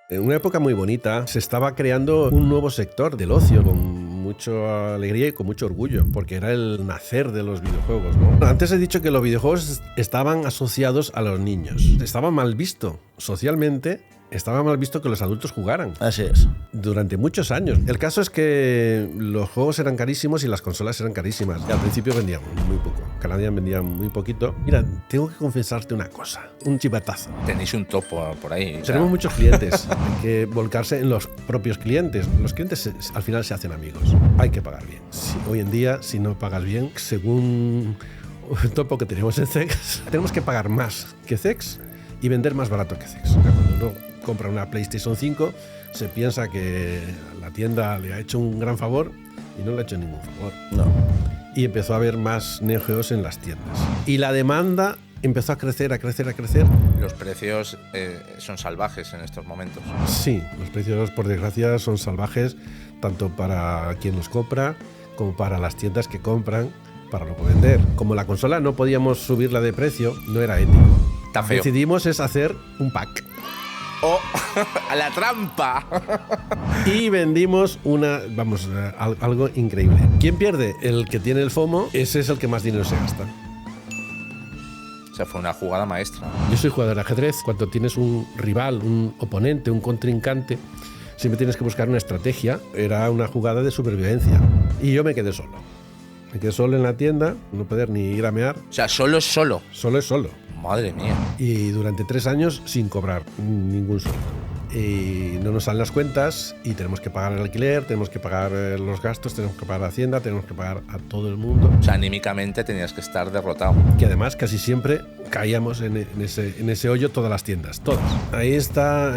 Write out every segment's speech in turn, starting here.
En una época muy bonita se estaba creando un nuevo sector del ocio con mucha alegría y con mucho orgullo, porque era el nacer de los videojuegos, ¿no? Antes he dicho que los videojuegos estaban asociados a los niños. Estaba mal visto socialmente. Estaba mal visto que los adultos jugaran. Así es. Durante muchos años. El caso es que los juegos eran carísimos y las consolas eran carísimas. Y al principio vendían muy poco. Canadian vendía muy poquito. Mira, tengo que confesarte una cosa. Un chivatazo. Tenéis un topo por ahí. Tenemos muchos clientes. Hay que volcarse en los propios clientes. Los clientes al final se hacen amigos. Hay que pagar bien. Hoy en día, si no pagas bien, según un topo que tenemos en CEX, tenemos que pagar más que CEX y vender más barato que CEX. Cuando uno compra una PlayStation 5, se piensa que la tienda le ha hecho un gran favor y no le ha hecho ningún favor. No. Y empezó a haber más Neo Geos en las tiendas. Y la demanda empezó a crecer, a crecer, a crecer. Los precios son salvajes en estos momentos. Sí, los precios, por desgracia, son salvajes, tanto para quien los compra como para las tiendas que compran para luego vender. Como la consola no podíamos subirla de precio, no era ético. Está feo. Decidimos es hacer un pack. ¡Oh! ¡A la trampa! Y vendimos algo increíble. ¿Quién pierde? El que tiene el FOMO, ese es el que más dinero se gasta. O sea, fue una jugada maestra. Yo soy jugador de ajedrez. Cuando tienes un rival, un oponente, un contrincante, siempre tienes que buscar una estrategia. Era una jugada de supervivencia. Y yo me quedé solo. Me quedé solo en la tienda, no poder ni ir a mear. O sea, solo es solo. Solo es solo. Madre mía. Y durante 3 años sin cobrar ningún sueldo. Y no nos salen las cuentas y tenemos que pagar el alquiler, tenemos que pagar los gastos, tenemos que pagar a Hacienda, tenemos que pagar a todo el mundo. O sea, anímicamente tenías que estar derrotado. Que además casi siempre caíamos en ese hoyo todas las tiendas, todas. Ahí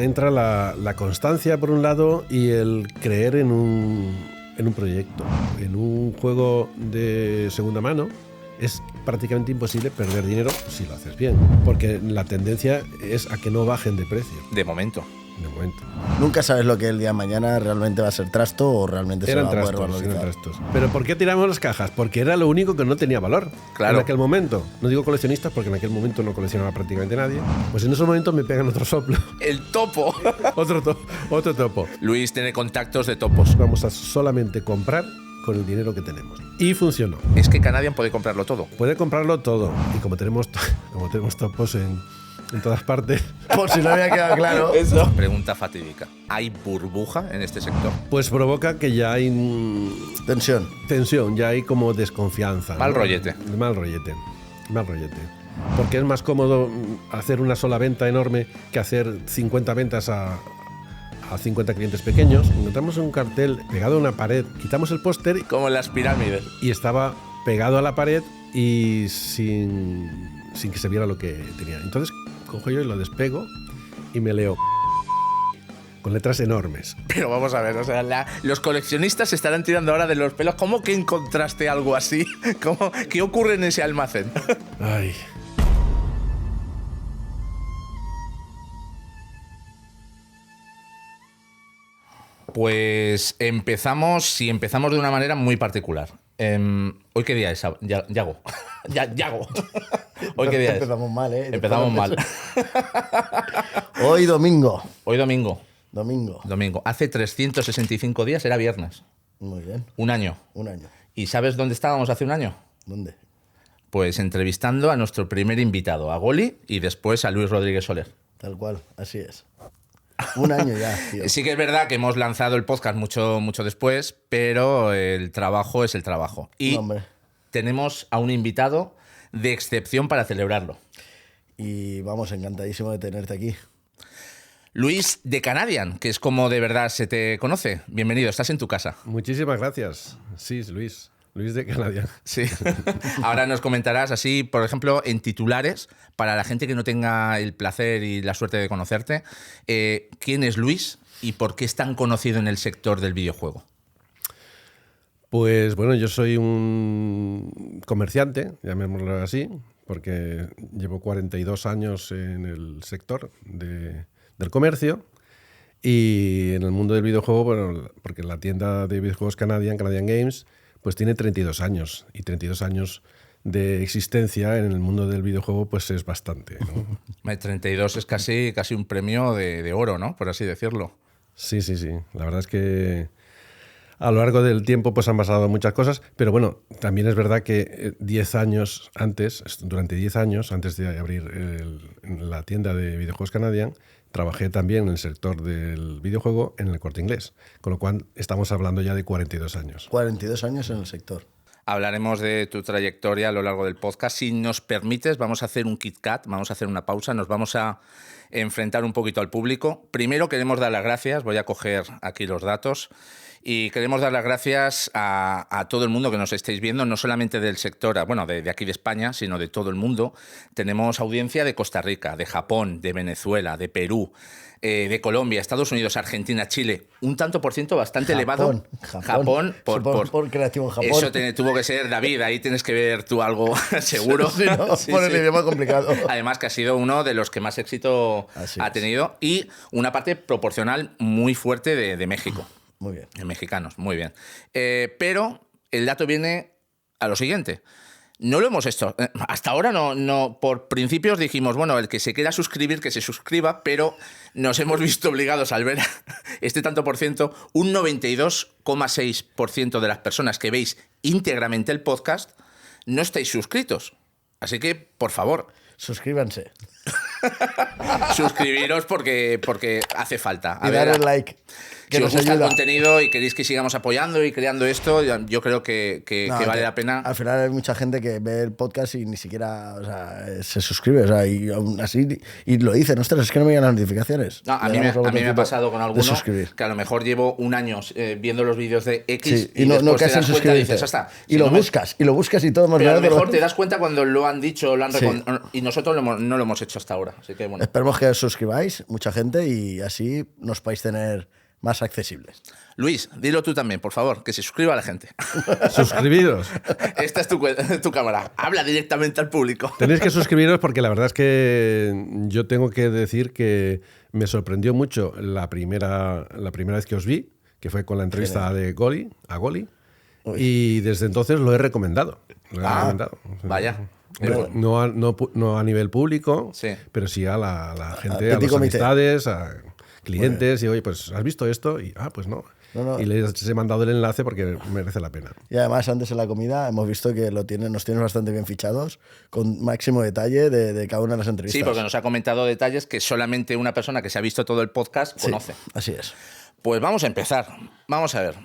entra la constancia por un lado y el creer en un proyecto, en un juego de segunda mano. Es prácticamente imposible perder dinero si lo haces bien, porque la tendencia es a que no bajen de precio. De momento. De momento. Nunca sabes lo que el día de mañana realmente va a ser trasto o realmente se va a poder valorizar. Eran trastos. ¿Pero por qué tiramos las cajas? Porque era lo único que no tenía valor. Claro. En aquel momento. No digo coleccionistas porque en aquel momento no coleccionaba prácticamente nadie. Pues en esos momentos me pegan otro soplo. ¡El topo! otro topo. Luis tiene contactos de topos. Vamos a solamente comprar con el dinero que tenemos. Y funcionó. Es que Canadian puede comprarlo todo. Puede comprarlo todo. Y como tenemos topos en todas partes. Por si no había quedado claro. Eso. Pregunta fatídica. ¿Hay burbuja en este sector? Pues provoca que ya hay tensión, ya hay como desconfianza. Mal rollete. Mal rollete. Porque es más cómodo hacer una sola venta enorme que hacer 50 ventas a 50 clientes pequeños. Encontramos un cartel pegado a una pared, quitamos el póster Como en las pirámides. y estaba pegado a la pared y sin que se viera lo que tenía. Entonces cojo yo y lo despego y me leo con letras enormes. Pero vamos a ver, o sea, los coleccionistas se estarán tirando ahora de los pelos. ¿Cómo que encontraste algo así? ¿Qué ocurre en ese almacén? Ay. Pues empezamos de una manera muy particular. ¿Hoy qué día es? Yago. Yago. ¿Hoy qué día es? Empezamos mal, ¿eh? Empezamos mal. Hoy domingo. Hoy domingo. Domingo. Hace 365 días era viernes. Muy bien. Un año. ¿Y sabes dónde estábamos hace un año? ¿Dónde? Pues entrevistando a nuestro primer invitado, a Goli, y después a Luis Rodríguez Soler. Tal cual, así es. Un año ya, tío. Sí que es verdad que hemos lanzado el podcast mucho después, pero el trabajo es el trabajo. Y tenemos a un invitado de excepción para celebrarlo. Y vamos, encantadísimo de tenerte aquí. Luis de Canadian, que es como de verdad se te conoce. Bienvenido, estás en tu casa. Muchísimas gracias. Sí, Luis de Canadian. Sí. Ahora nos comentarás así, por ejemplo, en titulares, para la gente que no tenga el placer y la suerte de conocerte, ¿quién es Luis y por qué es tan conocido en el sector del videojuego? Pues bueno, yo soy un comerciante, llamémoslo así, porque llevo 42 años en el sector del comercio y en el mundo del videojuego, bueno, porque la tienda de videojuegos Canadian Games, pues tiene 32 años y 32 años de existencia en el mundo del videojuego, pues es bastante, ¿no? 32 es casi un premio de oro, ¿no? Por así decirlo. Sí. La verdad es que a lo largo del tiempo pues han pasado muchas cosas, pero bueno, también es verdad que 10 años antes, durante 10 años, antes de abrir la tienda de videojuegos Canadian, trabajé también en el sector del videojuego en el Corte Inglés, con lo cual estamos hablando ya de 42 años. 42 años en el sector. Hablaremos de tu trayectoria a lo largo del podcast. Si nos permites, vamos a hacer un Kit Kat, vamos a hacer una pausa, nos vamos a enfrentar un poquito al público. Primero queremos dar las gracias, voy a coger aquí los datos, y queremos dar las gracias a todo el mundo que nos estáis viendo, no solamente del sector, bueno, de aquí de España, sino de todo el mundo. Tenemos audiencia de Costa Rica, de Japón, de Venezuela, de Perú, de Colombia, Estados Unidos, Argentina, Chile. Un tanto por ciento bastante elevado. Japón por creativo en Japón. Eso tuvo que ser David, ahí tienes que ver tú algo seguro. Sí, ¿no? Por el idioma complicado. Además que ha sido uno de los que más éxito ha tenido, y una parte proporcional muy fuerte de México. Muy bien. De mexicanos, muy bien. Pero el dato viene a lo siguiente. No lo hemos hecho. Hasta ahora no. Por principios dijimos, bueno, el que se quiera suscribir, que se suscriba, pero nos hemos visto obligados al ver este tanto por ciento, un 92,6% de las personas que veis íntegramente el podcast no estáis suscritos. Así que, por favor, suscríbanse. Suscribiros porque hace falta. Y darle like. Si os gusta el contenido y queréis que sigamos apoyando y creando esto, yo creo que vale la pena. Al final hay mucha gente que ve el podcast y ni siquiera, o sea, se suscribe, o sea, y aún así y lo dicen, ostras, es que no me llegan las notificaciones. No, a mí me ha pasado con alguno que a lo mejor llevo un año viendo los vídeos de X y no después te das cuenta y dices, hasta. Y lo buscas y todo más. Pero a lo mejor te das cuenta cuando lo han dicho, y nosotros no lo hemos hecho hasta ahora. Así que bueno. Esperemos que os suscribáis, mucha gente, y así nos podéis tener más accesibles. Luis, dilo tú también, por favor, que se suscriba a la gente. Suscribiros. Esta es tu cámara. Habla directamente al público. Tenéis que suscribiros porque la verdad es que yo tengo que decir que me sorprendió mucho la primera vez que os vi, que fue con la entrevista a Goli. Y desde entonces lo he recomendado. Vaya. No a nivel público, pero sí a la gente, a las amistades, a clientes, y oye, pues ¿has visto esto? Y pues no. Y les he mandado el enlace porque merece la pena. Y además antes en la comida hemos visto que nos tienes bastante bien fichados, con máximo detalle de cada una de las entrevistas. Sí, porque nos ha comentado detalles que solamente una persona que se ha visto todo el podcast conoce. Así es. Pues vamos a empezar. Vamos a ver.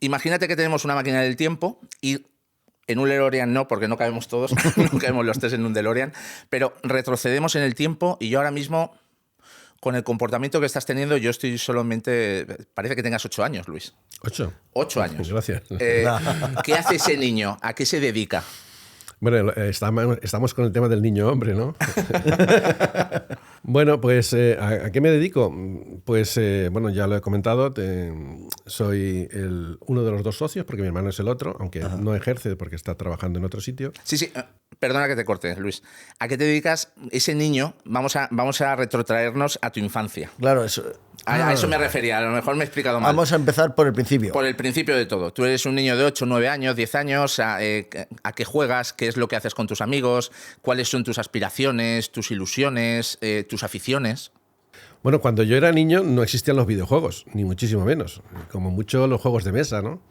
Imagínate que tenemos una máquina del tiempo y en un DeLorean no, porque no cabemos todos, no cabemos los tres en un DeLorean, pero retrocedemos en el tiempo y yo ahora mismo, con el comportamiento que estás teniendo, yo estoy solamente... Parece que tengas 8 años, Luis. ¿8? 8 años. Gracias. ¿Qué hace ese niño? ¿A qué se dedica? Bueno, estamos con el tema del niño hombre, ¿no? Bueno, pues ¿a qué me dedico? Pues bueno, ya lo he comentado, soy uno de los 2 socios, porque mi hermano es el otro, aunque no ejerce porque está trabajando en otro sitio. Sí, perdona que te corte, Luis. ¿A qué te dedicas? Ese niño, vamos a retrotraernos a tu infancia. Claro, eso... A eso me refería, a lo mejor me he explicado mal. Vamos a empezar por el principio. Por el principio de todo. Tú eres un niño de 8, 9 años, 10 años, ¿a qué juegas? ¿Qué es lo que haces con tus amigos? ¿Cuáles son tus aspiraciones, tus ilusiones, tus aficiones? Bueno, cuando yo era niño no existían los videojuegos, ni muchísimo menos. Como mucho los juegos de mesa, ¿no?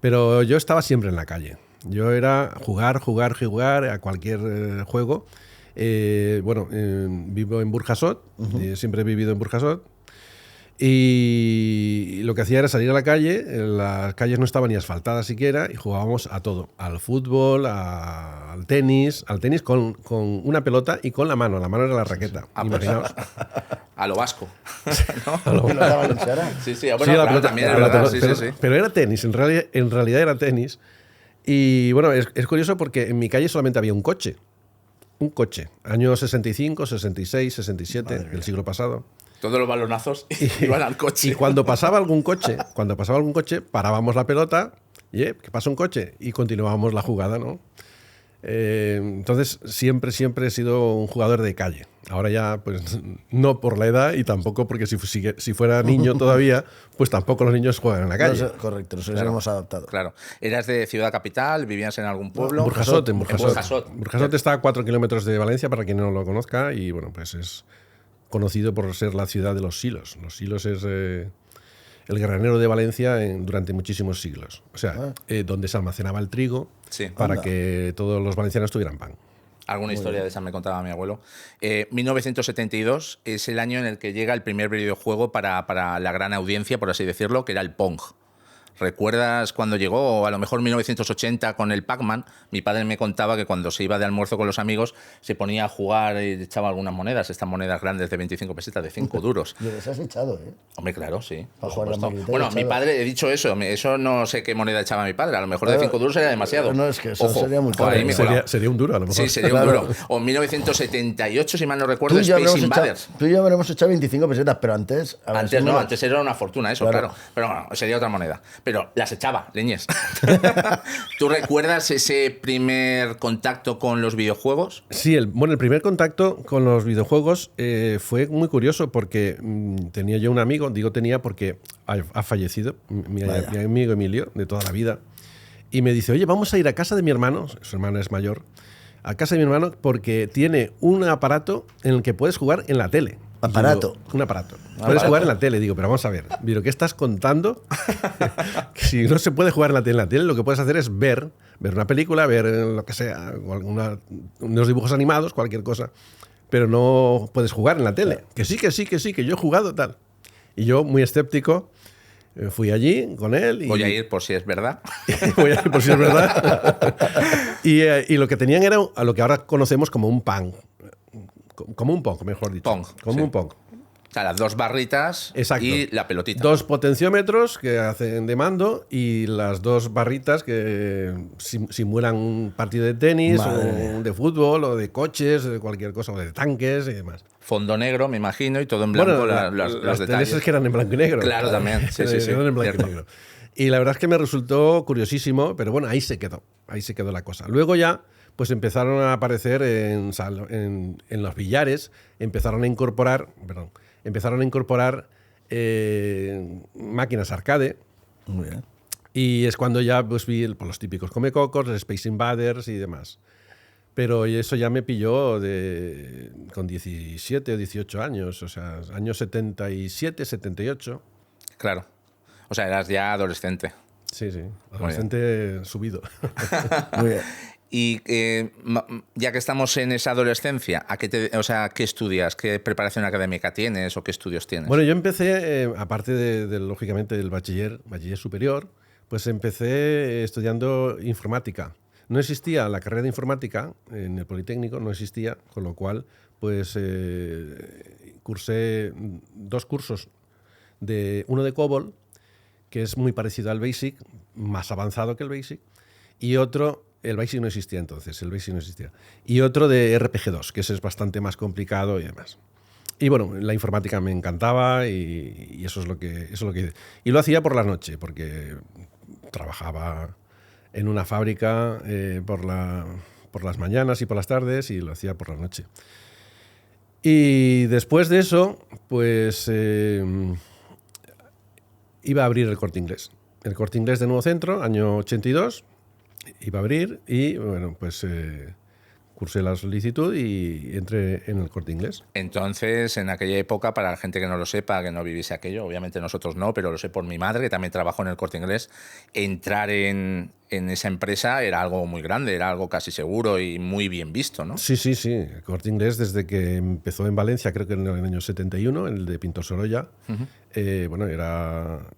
Pero yo estaba siempre en la calle. Yo era jugar a cualquier juego. Vivo en Burjasot, siempre he vivido en Burjasot. Y lo que hacía era salir a la calle, las calles no estaban ni asfaltadas siquiera, y jugábamos a todo, al fútbol, al tenis con una pelota y con la mano era la raqueta, imaginaos. A lo vasco. ¿No? ¿A lo valenciana? Sí, bueno, claro, también es verdad. Pero era tenis, en realidad era tenis. Y bueno, es curioso porque en mi calle solamente había un coche, años 65, 66, 67, del siglo pasado. Todos los balonazos iban al coche. Y cuando pasaba algún coche, parábamos la pelota y que pasa un coche y continuábamos la jugada, ¿no? Entonces, siempre he sido un jugador de calle. Ahora ya, pues no por la edad y tampoco porque si fuera niño todavía, pues tampoco los niños juegan en la calle. No, correcto, nos hemos adaptado. Claro. ¿Eras de ciudad capital? ¿Vivías en algún pueblo? Burjasot, en Burjasot. Burjasot. Burjasot está a 4 kilómetros de Valencia, para quien no lo conozca, y bueno, pues es conocido por ser la ciudad de los silos. Los silos es el granero de Valencia durante muchísimos siglos. O sea, donde se almacenaba el trigo para que todos los valencianos tuvieran pan. Alguna historia de esa me contaba mi abuelo. 1972 es el año en el que llega el primer videojuego para la gran audiencia, por así decirlo, que era el Pong. ¿Recuerdas cuando llegó? O a lo mejor 1980 con el Pac-Man. Mi padre me contaba que cuando se iba de almuerzo con los amigos se ponía a jugar y echaba algunas monedas, estas monedas grandes de 25 pesetas, de 5 duros. Y les has echado, ¿eh? Hombre, claro, sí. Para jugar la maquinita, bueno, mi padre, he dicho eso no sé qué moneda echaba mi padre. A lo mejor de 5 duros sería demasiado. No, es que eso sería muy caro. Sería un duro, a lo mejor. Sí, sería un duro. O en 1978, si mal no recuerdo, Space Invaders. Tú y yo habremos echado 25 pesetas, pero antes... Antes era una fortuna eso, claro. Pero bueno, sería otra moneda. Pero las echaba. Leñes. ¿Tú recuerdas ese primer contacto con los videojuegos? Sí, el primer contacto con los videojuegos fue muy curioso porque tenía yo un amigo, digo tenía porque ha fallecido, mi amigo Emilio, de toda la vida, y me dice, oye, vamos a ir a casa de mi hermano, su hermano es mayor, a casa de mi hermano porque tiene un aparato en el que puedes jugar en la tele. ¿Aparato? Digo, un aparato. Puedes jugar en la tele. Digo, pero vamos a ver. Digo, ¿qué estás contando? Que si no se puede jugar en la tele, lo que puedes hacer es ver una película, ver lo que sea, unos dibujos animados, cualquier cosa. Pero no puedes jugar en la tele. Que sí, que yo he jugado tal. Y yo, muy escéptico, fui allí con él. Voy a ir por si es verdad. Voy a ir por si es verdad. y lo que tenían era a lo que ahora conocemos como un pan. Como un Pong, mejor dicho. Un Pong. O sea, las 2 barritas. Exacto. Y la pelotita. 2 potenciómetros que hacen de mando y las 2 barritas que simulan un partido de tenis o de fútbol o de coches, de cualquier cosa, o de tanques y demás. Fondo negro, me imagino, y todo en blanco. Bueno, los detalles es que eran en blanco y negro. Claro, también. Sí. Eran en blanco y negro. Y la verdad es que me resultó curiosísimo, pero bueno, ahí se quedó la cosa. Luego ya pues empezaron a aparecer en los billares, empezaron a incorporar máquinas arcade. Muy bien. Y es cuando ya pues, vi los típicos Comecocos, los Space Invaders y demás. Pero eso ya me pilló con 17 o 18 años, o sea, años 77, 78. Claro. O sea, eras ya adolescente. Sí, adolescente subido. Muy bien. Y ya que estamos en esa adolescencia, ¿qué estudias? ¿Qué preparación académica tienes o qué estudios tienes? Bueno, yo empecé, aparte lógicamente del bachiller superior, pues empecé estudiando informática. No existía la carrera de informática en el Politécnico, no existía, con lo cual pues cursé 2 cursos, uno de COBOL, que es muy parecido al BASIC, más avanzado que el BASIC, y otro... El BASIC no existía entonces, Y otro de RPG2, que ese es bastante más complicado y demás. Y bueno, la informática me encantaba y eso es lo que hice. Y lo hacía por la noche, porque trabajaba en una fábrica por las mañanas y por las tardes y lo hacía por la noche. Y después de eso, pues iba a abrir el Corte Inglés. El Corte Inglés de Nuevo Centro, año 82. Iba a abrir y, bueno, pues cursé la solicitud y entré en el Corte Inglés. Entonces, en aquella época, para la gente que no lo sepa, que no viviese aquello, obviamente nosotros no, pero lo sé por mi madre, que también trabajó en el Corte Inglés, entrar en esa empresa era algo muy grande, era algo casi seguro y muy bien visto, ¿no? Sí. El Corte Inglés, desde que empezó en Valencia, creo que en el año 71, en el de Pintor Sorolla,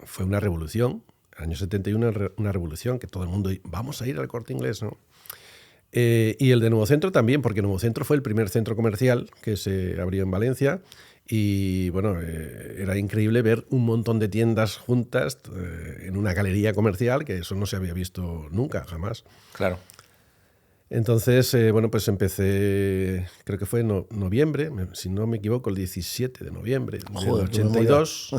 fue una revolución. Año 71, una revolución, que todo el mundo, vamos a ir al Corte Inglés, ¿no? Y el de Nuevo Centro también, porque Nuevo Centro fue el primer centro comercial que se abrió en Valencia y, bueno, era increíble ver un montón de tiendas juntas en una galería comercial, que eso no se había visto nunca, jamás. Claro. Entonces, bueno, pues empecé, creo que fue en noviembre, si no me equivoco, el 17 de noviembre del Joder, 82.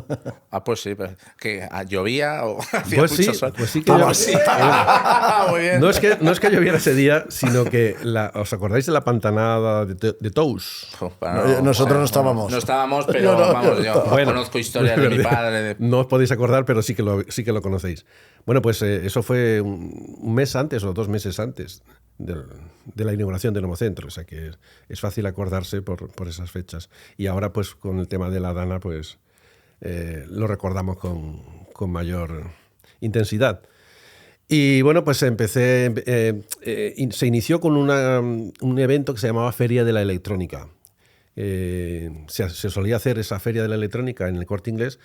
Pues sí, pero que llovía o hacía Pues sí, mucho sol. pues sí que Sí. Muy bien. no es que lloviera ese día, sino que ¿os acordáis de la pantanada de Tous? Nosotros no estábamos. No estábamos, pero vamos, yo conozco historias de mi padre. No os podéis acordar, pero sí que lo conocéis. Bueno, pues eso fue un mes antes o 2 meses antes de la inauguración del nuevo centro, o sea que es fácil acordarse por esas fechas. Y ahora, pues con el tema de la Dana, pues lo recordamos con mayor intensidad. Y bueno, pues se inició con un evento que se llamaba Feria de la Electrónica. Se solía hacer esa Feria de la Electrónica en el Corte Inglés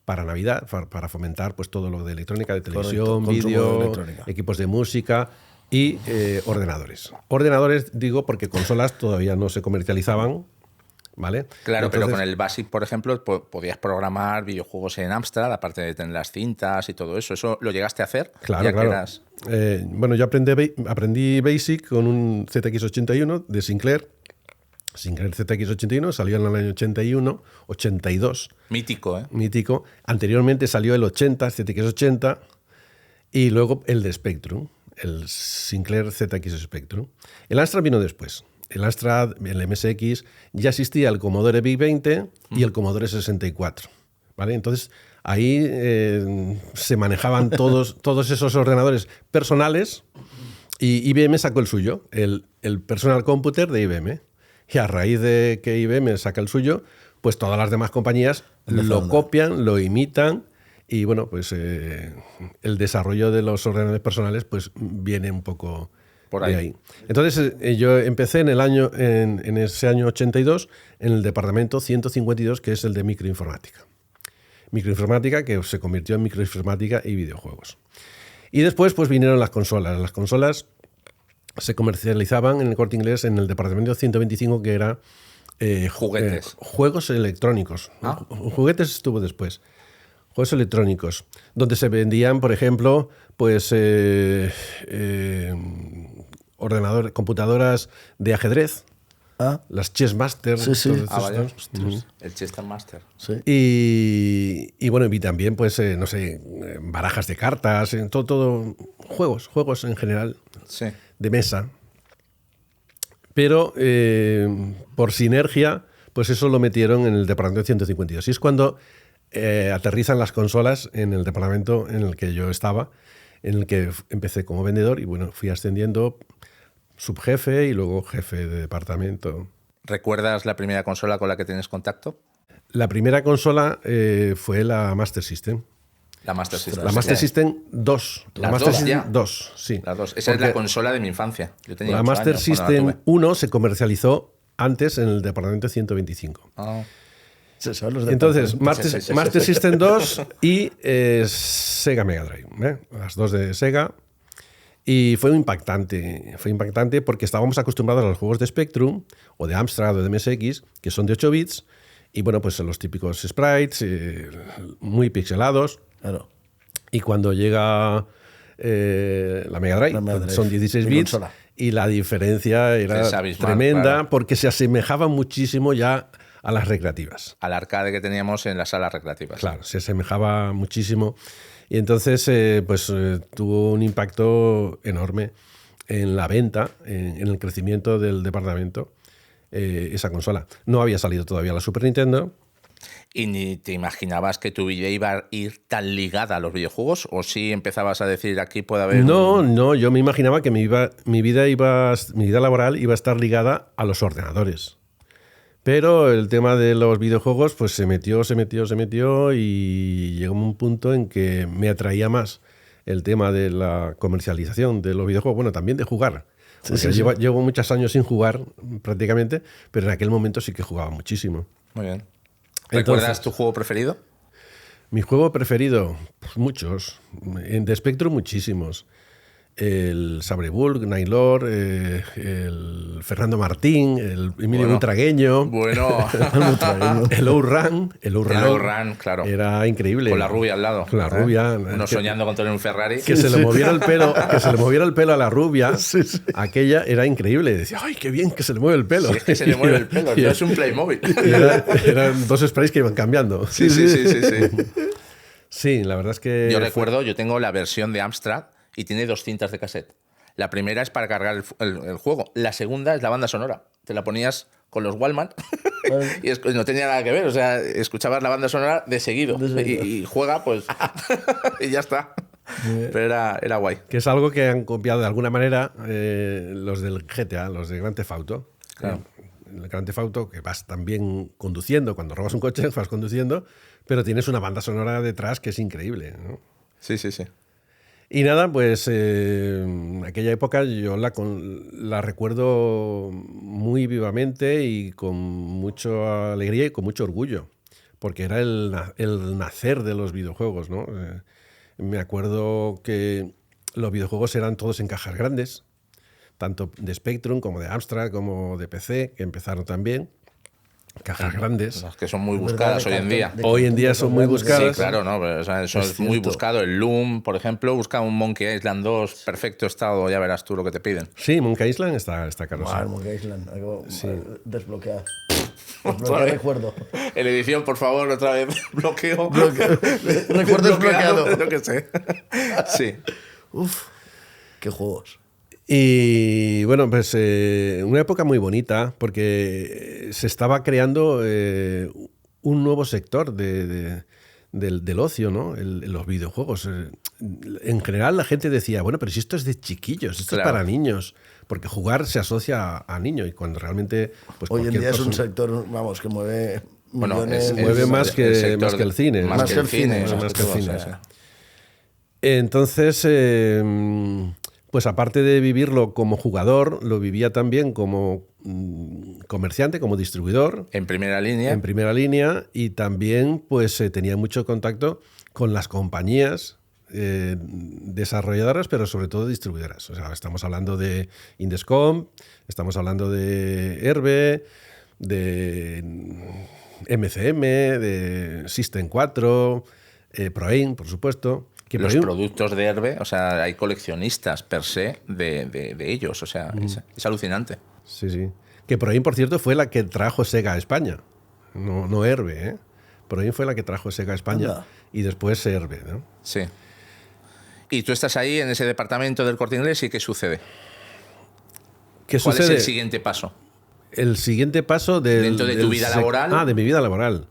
para Navidad, para fomentar pues todo lo de electrónica, de televisión, vídeo, equipos de música y ordenadores. Ordenadores, digo, porque consolas todavía no se comercializaban, ¿vale? Claro, entonces, pero con el BASIC, por ejemplo, podías programar videojuegos en Amstrad, aparte de tener las cintas y todo eso. ¿Eso lo llegaste a hacer? Claro, claro. Bueno, yo aprendí BASIC con un ZX81 de Sinclair. Sinclair ZX81 salió en el año 82. Mítico, ¿eh? Mítico. Anteriormente salió el 80, ZX80, y luego el de Spectrum, el Sinclair ZX Spectrum. El Amstrad vino después. El Amstrad, el MSX, ya existía el Commodore VIC-20 y el Commodore 64. ¿Vale? Entonces, ahí se manejaban todos esos ordenadores personales, y IBM sacó el suyo, el Personal Computer de IBM. Y a raíz de que IBM saca el suyo, pues todas las demás compañías lo copian, lo imitan, y bueno, pues el desarrollo de los ordenadores personales pues viene un poco por ahí. Entonces yo empecé en ese año 82 en el departamento 152, que es el de microinformática. Microinformática que se convirtió en microinformática y videojuegos. Y después pues vinieron las consolas. Las consolas se comercializaban en el Corte Inglés en el departamento 125, que era juguetes. Juegos electrónicos. Juguetes estuvo después. Juegos electrónicos, donde se vendían, por ejemplo, pues computadoras de ajedrez, las Chess Master. Sí. El Chester Master. Sí. Y bueno, y también, pues, no sé, barajas de cartas, todo juegos en general, sí, de mesa. Pero por sinergia, pues eso lo metieron en el departamento 152. Y es cuando aterrizan las consolas en el departamento en el que yo estaba, en el que empecé como vendedor y bueno, fui ascendiendo subjefe y luego jefe de departamento. ¿Recuerdas la primera consola con la que tienes contacto? La primera consola fue la Master System. La Master System. La Master System 2. La Master System 2, sí. La 2. Esa es la consola de mi infancia. Yo tenía la Master años System 1 se comercializó antes en el departamento 125. Entonces, Master System 2 y Sega Mega Drive, las dos de Sega. Y fue impactante porque estábamos acostumbrados a los juegos de Spectrum o de Amstrad o de MSX, que son de 8 bits, y bueno, pues los típicos sprites, muy pixelados. Claro. Y cuando llega la Mega Drive, son 16 bits, y la diferencia era tremenda, claro, porque se asemejaba muchísimo ya a las recreativas. Al arcade que teníamos en las salas recreativas. Claro, se asemejaba muchísimo. Y entonces tuvo un impacto enorme en la venta, en el crecimiento del departamento, esa consola. No había salido todavía la Super Nintendo. ¿Y ni te imaginabas que tu vida iba a ir tan ligada a los videojuegos? ¿O sí empezabas a decir aquí puede haber...? No, yo me imaginaba que mi vida laboral iba a estar ligada a los ordenadores. Pero el tema de los videojuegos pues se metió y llegó a un punto en que me atraía más el tema de la comercialización de los videojuegos, bueno, también de jugar. Llevo muchos años sin jugar prácticamente, pero en aquel momento sí que jugaba muchísimo. Muy bien. ¿Recuerdas tu juego preferido? Mi juego preferido, pues muchos. De Spectrum muchísimos. el Sabrebulk, Nailor, el Fernando Martín, el Emilio Bueno. Butragueño, Bueno, el Ouran. El Ouran, claro. Era increíble. Con la rubia al lado. Con la rubia. Uno soñando con tener un Ferrari. Que se le moviera el pelo, que se le moviera el pelo a la rubia, aquella era increíble. Decía, ¡ay, qué bien que se le mueve el pelo! Si es que se le mueve el pelo, no es un Playmobil. Eran dos sprays que iban cambiando. Sí. Sí, la verdad es que... Yo recuerdo, yo tengo la versión de Amstrad y tiene 2 cintas de cassette. La primera es para cargar el juego. La segunda es la banda sonora. Te la ponías con los Wallman y no tenía nada que ver. O sea, escuchabas la banda sonora de seguido. Y juega, pues... y ya está. Pero era guay. Que es algo que han copiado de alguna manera los del GTA, los de Grand Theft Auto. Claro. El Grand Theft Auto, que vas también conduciendo. Cuando robas un coche, vas conduciendo, pero tienes una banda sonora detrás que es increíble, ¿no? Sí. Y nada, pues aquella época yo la recuerdo muy vivamente y con mucha alegría y con mucho orgullo, porque era el nacer de los videojuegos, ¿no? Me acuerdo que los videojuegos eran todos en cajas grandes, tanto de Spectrum como de Amstrad como de PC, que empezaron también. Cajas grandes. Las que son muy buscadas hoy en día. Hoy en día son muy buscadas. Sí, claro, ¿no? Pero, o sea, eso es muy buscado. El Loom, por ejemplo, busca un Monkey Island 2, perfecto estado, ya verás tú lo que te piden. Sí, Monkey Island está caro. Wow, Monkey Island, algo desbloqueado. Desbloqueado recuerdo. En edición, por favor, otra vez, bloqueo. Recuerdo desbloqueado. Yo qué sé. Sí. Uf, qué juegos. Y bueno, pues una época muy bonita porque se estaba creando un nuevo sector del ocio, ¿no? Los videojuegos. En general la gente decía, bueno, pero si esto es de chiquillos, esto es para niños, porque jugar se asocia a niños y cuando realmente... Pues hoy en día es un sector, vamos, que mueve millones. Mueve más que el cine. Más que el cine. Entonces... pues aparte de vivirlo como jugador, lo vivía también como comerciante, como distribuidor. En primera línea. En primera línea y también pues tenía mucho contacto con las compañías desarrolladoras, pero sobre todo distribuidoras. O sea, estamos hablando de Indescom, estamos hablando de Herbe, de MCM, de System 4, Proaim, por supuesto. Los productos de Herbe, o sea, hay coleccionistas per se de ellos, o sea, es alucinante. Sí. Que Proaim, por cierto, fue la que trajo Sega a España, no Herbe, ¿eh? Proaim fue la que trajo Sega a España y después Herbe, ¿no? Sí. Y tú estás ahí en ese departamento del Corte Inglés y ¿qué sucede? ¿Cuál es el siguiente paso? El siguiente paso dentro de tu vida laboral. De mi vida laboral.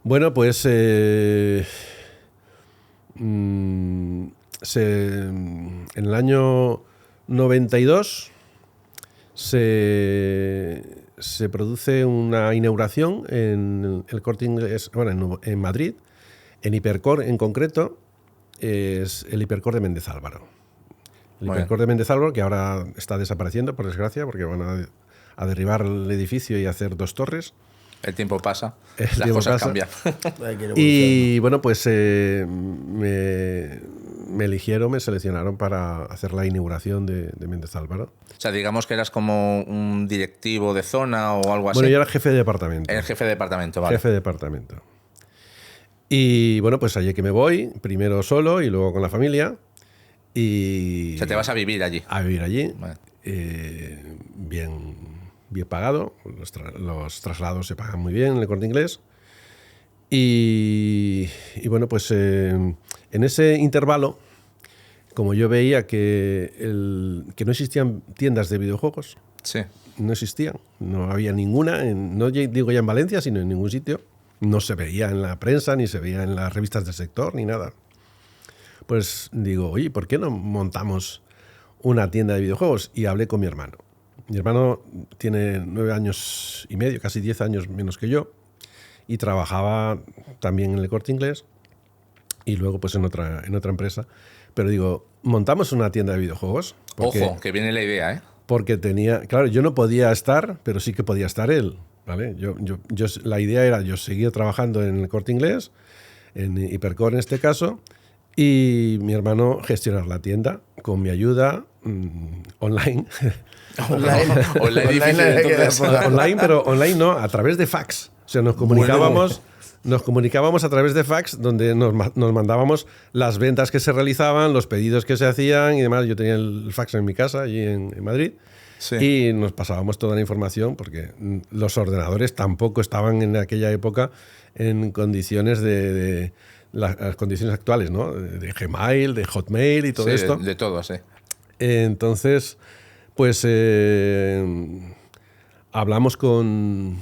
Bueno, pues en el año 92 se produce una inauguración en el Corte Inglés, bueno, en Madrid, en Hipercor en concreto, es el Hipercor de Méndez Álvaro. El Hipercor de Méndez Álvaro, que ahora está desapareciendo, por desgracia, porque van a derribar el edificio y hacer 2 torres. El tiempo pasa, las cosas cambian. Y bueno, pues me eligieron, me seleccionaron para hacer la inauguración de Méndez Álvaro. O sea, digamos que eras como un directivo de zona o algo así. Bueno, yo era jefe de departamento. El jefe de departamento, vale. Jefe de departamento. Y bueno, pues allí que me voy, primero solo y luego con la familia. O sea, te vas a vivir allí. A vivir allí. Vale. Bien pagado. Los traslados se pagan muy bien en el Corte Inglés. Y bueno, pues en ese intervalo, como yo veía que no existían tiendas de videojuegos, sí. No existían, no había ninguna, no digo ya en Valencia, sino en ningún sitio. No se veía en la prensa, ni se veía en las revistas del sector, ni nada. Pues digo, oye, ¿por qué no montamos una tienda de videojuegos? Y hablé con mi hermano. Mi hermano tiene 9 años y medio, casi 10 años menos que yo, y trabajaba también en el Corte Inglés y luego pues en otra empresa. Pero digo, montamos una tienda de videojuegos. Ojo, que viene la idea, ¿eh? Porque claro, yo no podía estar, pero sí que podía estar él, ¿vale? La idea era, yo seguía trabajando en el Corte Inglés, en Hipercor en este caso, Y mi hermano gestionar la tienda con mi ayuda online. Online difícil, entonces. Online, pero online no, a través de fax. O sea, nos comunicábamos a través de fax, donde nos mandábamos las ventas que se realizaban, los pedidos que se hacían y demás. Yo tenía el fax en mi casa, allí en Madrid. Sí. Y nos pasábamos toda la información porque los ordenadores tampoco estaban en aquella época en condiciones de las condiciones actuales, ¿no? De Gmail, de Hotmail y todo esto. De todo, sí. Entonces, pues hablamos con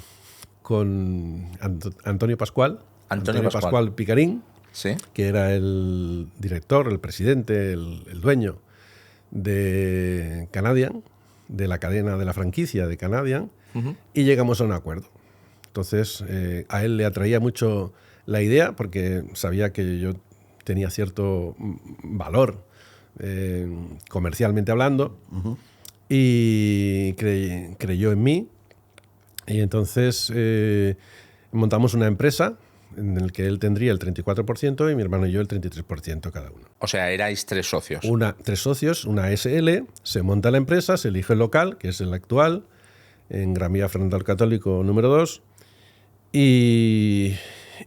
Antonio Pascual. Antonio Pascual Picarín, Sí. que era el director, el presidente, el dueño de Canadian, de la cadena de la franquicia de Canadian, y llegamos a un acuerdo. Entonces, a él le atraía mucho la idea porque sabía que yo tenía cierto valor comercialmente hablando y creyó en mí. Y entonces montamos una empresa en la que él tendría el 34% y mi hermano y yo el 33% cada uno. O sea, erais 3 socios. 3 socios, una SL, se monta la empresa, se elige el local, que es el actual, en Gran Vía Fernando el Católico número 2, y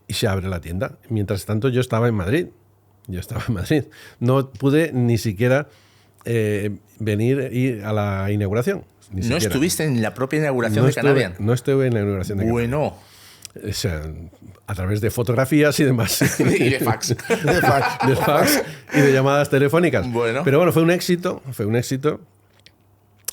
se abre la tienda. Mientras tanto, yo estaba en Madrid. No pude ni siquiera ir a la inauguración. ¿No siquiera. estuviste en la propia inauguración de Canadian? No estuve en la inauguración de Canadian. Bueno. O sea, a través de fotografías y demás. Y de fax. de fax y de llamadas telefónicas. Bueno. Pero bueno, fue un éxito.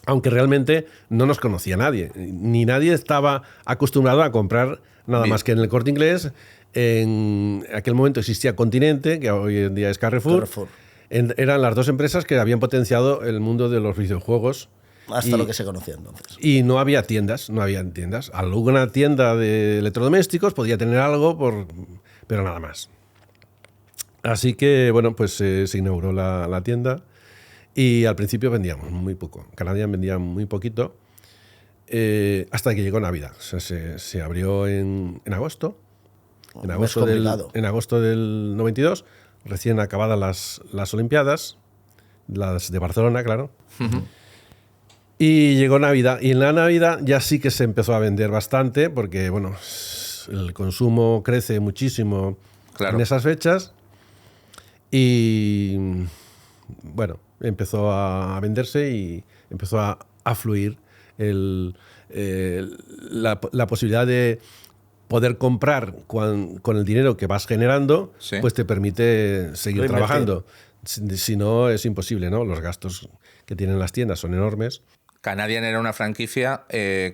Aunque realmente no nos conocía nadie. Ni nadie estaba acostumbrado a comprar nada más que en el Corte Inglés. En aquel momento existía Continente, que hoy en día es Carrefour. Eran las dos empresas que habían potenciado el mundo de los videojuegos. Hasta lo que se conocía entonces. Y no había tiendas. Alguna tienda de electrodomésticos podía tener algo, pero nada más. Así que, bueno, pues se inauguró la tienda y al principio vendíamos muy poco. Canadian vendía muy poquito hasta que llegó Navidad. O sea, se abrió en agosto. En agosto del 92, recién acabadas las Olimpiadas, las de Barcelona, claro. Y llegó Navidad. Y en la Navidad ya sí que se empezó a vender bastante, porque bueno, el consumo crece muchísimo en esas fechas. Y bueno, empezó a venderse y empezó a fluir la posibilidad de poder comprar con el dinero que vas generando, sí, pues te permite seguir trabajando. Si no, es imposible, ¿no? Los gastos que tienen las tiendas son enormes. Canadian era una franquicia.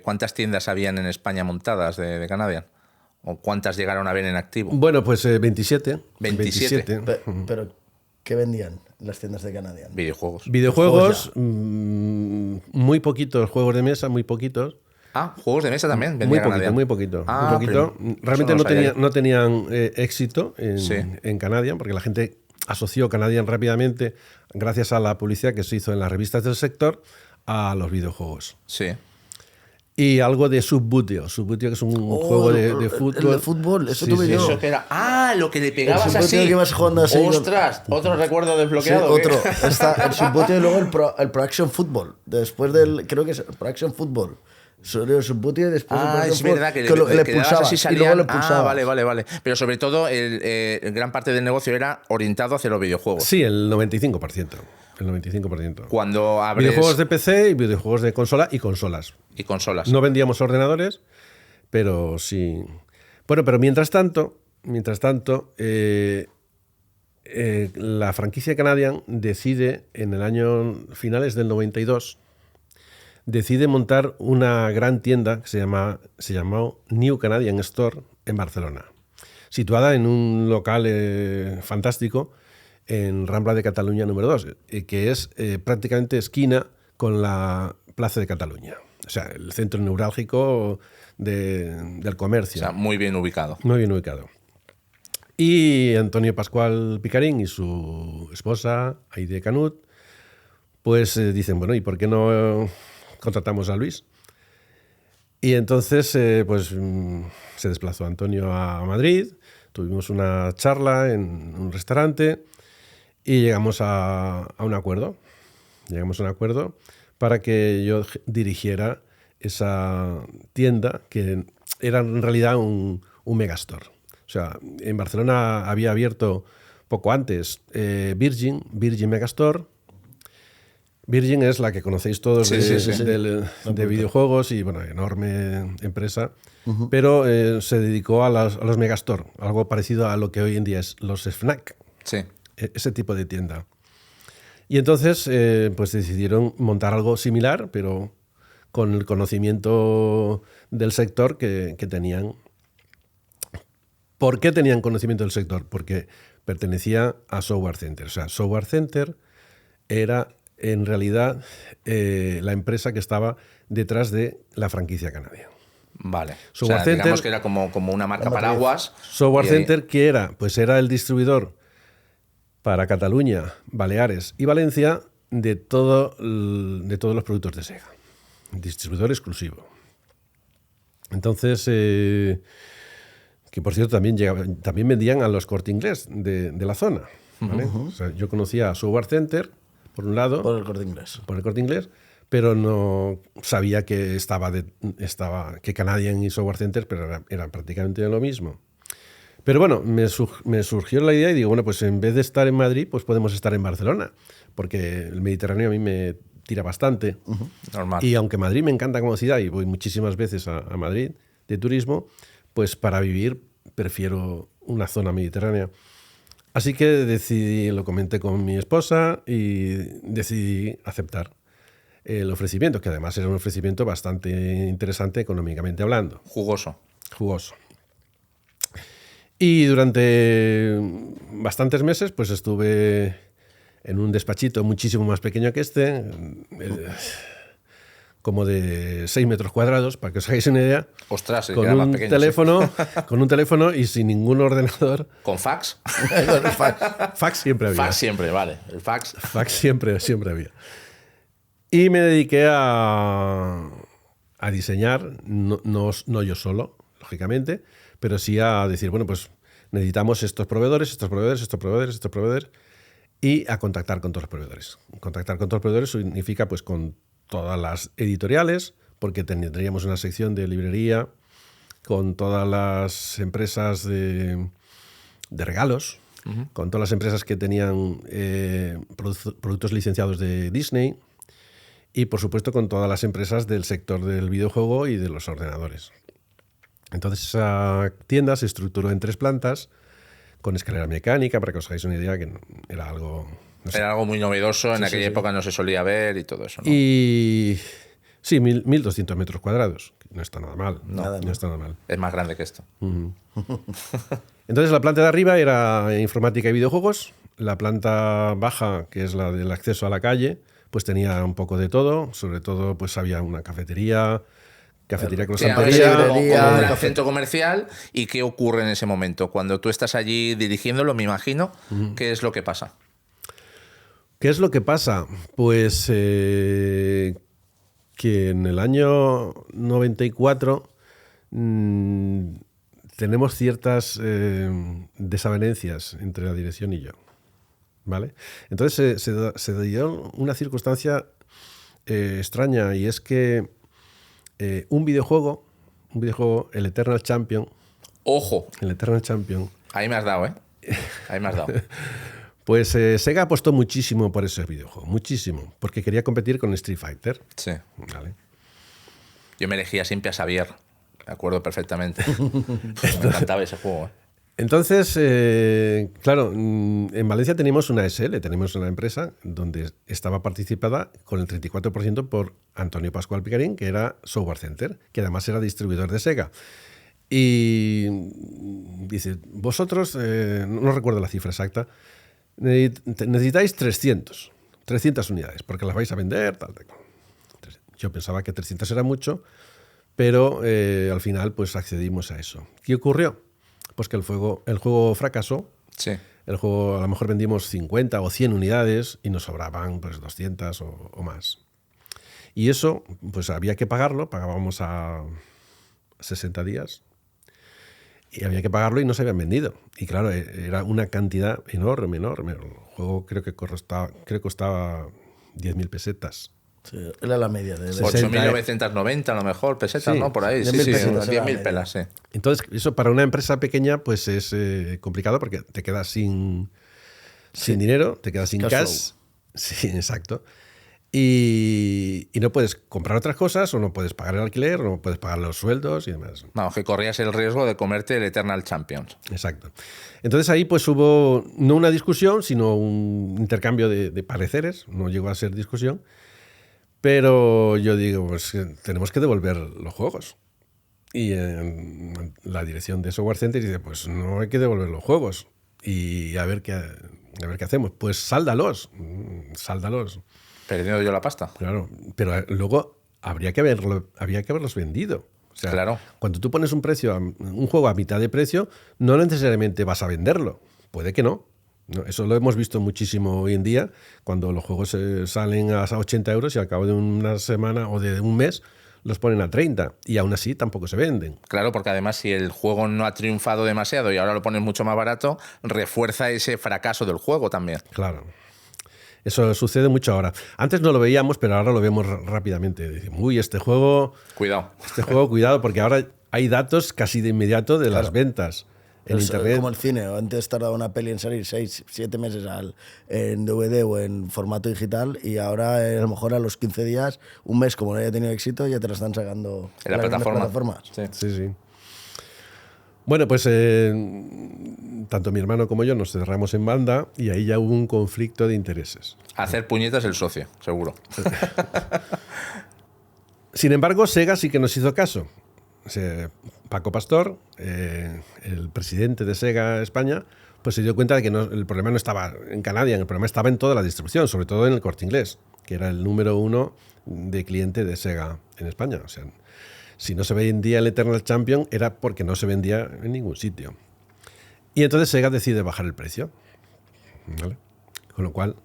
¿Cuántas tiendas habían en España montadas de Canadian? ¿O cuántas llegaron a ver en activo? Bueno, pues 27. 27. Pero, ¿qué vendían las tiendas de Canadian? Videojuegos, muy poquitos. Juegos de mesa, muy poquitos. Ah, juegos de mesa también vendía Canadian. Muy poquito. Realmente no tenían éxito en Canadian, porque la gente asoció Canadian rápidamente, gracias a la publicidad que se hizo en las revistas del sector, a los videojuegos. Sí. Y algo de Subbuteo. Subbuteo, que es un juego de fútbol. El de fútbol, eso tuve yo. Eso que era, lo que le pegabas el así. Que ibas jugando así. ¡Ostras! Otro recuerdo desbloqueado. Sí, otro. Está el Subbuteo y luego el Pro Action Football. Después creo que es el Pro Action Football. Solo el Subbuteo y después es verdad que le pulsabas así y luego le pulsabas. Vale. Pero sobre todo, gran parte del negocio era orientado hacia los videojuegos. Sí, el 95%. El 95%. Cuando abres... Videojuegos de PC y videojuegos de consola y consolas. No vendíamos ordenadores, pero sí. Bueno, pero mientras tanto, la franquicia Canadian decide, en el año finales del 92, decide montar una gran tienda que se llamó New Canadian Store en Barcelona, situada en un local fantástico en Rambla de Cataluña número 2, que es prácticamente esquina con la Plaza de Cataluña. O sea, el centro neurálgico del comercio. O sea, muy bien ubicado. Muy bien ubicado. Y Antonio Pascual Picarín y su esposa, Aide Canut, pues dicen, bueno, ¿y por qué no contratamos a Luis? Y entonces pues se desplazó Antonio a Madrid, tuvimos una charla en un restaurante Y llegamos a un acuerdo. Llegamos a un acuerdo para que yo dirigiera esa tienda que era en realidad un megastore. O sea, en Barcelona había abierto poco antes Virgin Megastore. Virgin es la que conocéis todos de videojuegos y, bueno, enorme empresa. Pero se dedicó a los megastore, algo parecido a lo que hoy en día es los Fnac. Sí. Ese tipo de tienda. Y entonces pues decidieron montar algo similar, pero con el conocimiento del sector que tenían. ¿Por qué tenían conocimiento del sector? Porque pertenecía a Software Center. O sea, Software Center era en realidad la empresa que estaba detrás de la franquicia Canadia. Vale. Software Digamos Center, que era como una marca paraguas. Software Center, que era, pues era el distribuidor para Cataluña, Baleares y Valencia de todos los productos de Sega. Distribuidor exclusivo. Entonces, que por cierto también vendían a los Corte Inglés de la zona. ¿Vale? O sea, yo conocía a Software Center, por un lado. Por el Corte Inglés. Por el Corte Inglés, pero no sabía que que Canadian y Software Center pero eran prácticamente lo mismo. Pero bueno, me surgió la idea y digo, bueno, pues en vez de estar en Madrid, pues podemos estar en Barcelona, porque el Mediterráneo a mí me tira bastante. Normal. Y aunque Madrid me encanta como ciudad y voy muchísimas veces a Madrid de turismo, pues para vivir prefiero una zona mediterránea. Así que lo comenté con mi esposa y decidí aceptar el ofrecimiento, que además era un ofrecimiento bastante interesante económicamente hablando. Jugoso. Y durante bastantes meses pues estuve en un despachito muchísimo más pequeño que este, como de 6 metros cuadrados, para que os hagáis una idea. Ostras, con era más un pequeño, teléfono, con un teléfono y sin ningún ordenador. ¿Con fax? Fax siempre había. Fax siempre, vale. El fax. Fax siempre había. Y me dediqué a diseñar, no yo solo, lógicamente, pero sí a decir, bueno, pues necesitamos estos proveedores, y a contactar con todos los proveedores. Contactar con todos los proveedores significa pues con todas las editoriales, porque tendríamos una sección de librería, con todas las empresas de regalos, con todas las empresas que tenían productos licenciados de Disney, y por supuesto con todas las empresas del sector del videojuego y de los ordenadores. Entonces esa tienda se estructuró en 3 plantas, con escalera mecánica, para que os hagáis una idea, que era algo... No sé. Era algo muy novedoso, en aquella época no se solía ver y todo eso, ¿no? Y sí, 1.200 metros cuadrados, que no está nada mal. No está nada mal. Es más grande que esto. Entonces la planta de arriba era informática y videojuegos, la planta baja, que es la del acceso a la calle, pues tenía un poco de todo, sobre todo pues había una cafetería croissantería, como un gran centro comercial. ¿Y qué ocurre en ese momento? Cuando tú estás allí dirigiéndolo, me imagino, ¿qué es lo que pasa? ¿Qué es lo que pasa? Pues que en el año 94 tenemos ciertas desavenencias entre la dirección y yo, ¿vale? Entonces se dio una circunstancia extraña, y es que un videojuego, el Eternal Champion. ¡Ojo! El Eternal Champion. Ahí me has dado, ¿eh? Ahí me has dado. Pues Sega apostó muchísimo por ese videojuego, muchísimo, porque quería competir con Street Fighter. Sí. Vale. Yo me elegía siempre a Xavier, me acuerdo perfectamente. Me encantaba ese juego, ¿eh? Entonces, claro, en Valencia tenemos una SL, tenemos una empresa donde estaba participada con el 34% por Antonio Pascual Picarín, que era Software Center, que además era distribuidor de Sega. Y dice, vosotros, no recuerdo la cifra exacta, necesitáis 300 unidades, porque las vais a vender, tal. Yo pensaba que 300 era mucho, pero al final pues accedimos a eso. ¿Qué ocurrió? Pues que el juego fracasó. Sí. El juego, a lo mejor vendimos 50 o 100 unidades y nos sobraban pues 200 o más. Y eso, pues había que pagarlo, pagábamos a 60 días. y había que pagarlo y no se habían vendido. Y claro, era una cantidad enorme. El juego creo que costaba 10.000 pesetas. Sí, era la media de 8.990 a lo mejor, pesetas, Sí, ¿no? Por ahí, 10.000 sí, pesetas era 10.000 la pelas, sí. Entonces, eso para una empresa pequeña pues es complicado porque te quedas sin dinero, te quedas sin Cash cash. flow. Sí, exacto. Y no puedes comprar otras cosas, o no puedes pagar el alquiler, o no puedes pagar los sueldos y demás. Vamos, que corrías el riesgo de comerte el Eternal Champions. Exacto. Entonces ahí pues hubo no una discusión, sino un intercambio de pareceres. No llegó a ser discusión. Pero yo digo, pues tenemos que devolver los juegos. Y la dirección de Software Center dice, pues no hay que devolver los juegos. Y a ver qué hacemos. Pues sáldalos. Perdiendo yo la pasta. Claro, pero luego habría que haberlos vendido. O sea, Claro. Cuando tú pones un juego a mitad de precio, no necesariamente vas a venderlo. Puede que no. No, eso lo hemos visto muchísimo hoy en día, cuando los juegos salen a 80 euros y al cabo de una semana o de un mes los ponen a 30 y aún así tampoco se venden. Claro, porque además si el juego no ha triunfado demasiado y ahora lo pones mucho más barato, refuerza ese fracaso del juego también. Claro. Eso sucede mucho ahora. Antes no lo veíamos, pero ahora lo vemos rápidamente. Decimos, uy, este juego, cuidado, porque ahora hay datos casi de inmediato de las ventas en Internet. Como el cine, antes tardaba una peli en salir 6-7 meses en DVD o en formato digital, y ahora a lo mejor a los 15 días, un mes, como no haya tenido éxito, ya te la están sacando en la plataforma. Sí. Bueno, pues tanto mi hermano como yo nos cerramos en banda y ahí ya hubo un conflicto de intereses. Hacer puñetas el socio, seguro. Sin embargo, Sega sí que nos hizo caso. O sea, Paco Pastor, el presidente de Sega España, pues se dio cuenta de que el problema no estaba en Canadian, el problema estaba en toda la distribución, sobre todo en el Corte Inglés, que era el número 1 de cliente de Sega en España. O sea, si no se vendía el Eternal Champion era porque no se vendía en ningún sitio. Y entonces Sega decide bajar el precio. ¿Vale? Con lo cual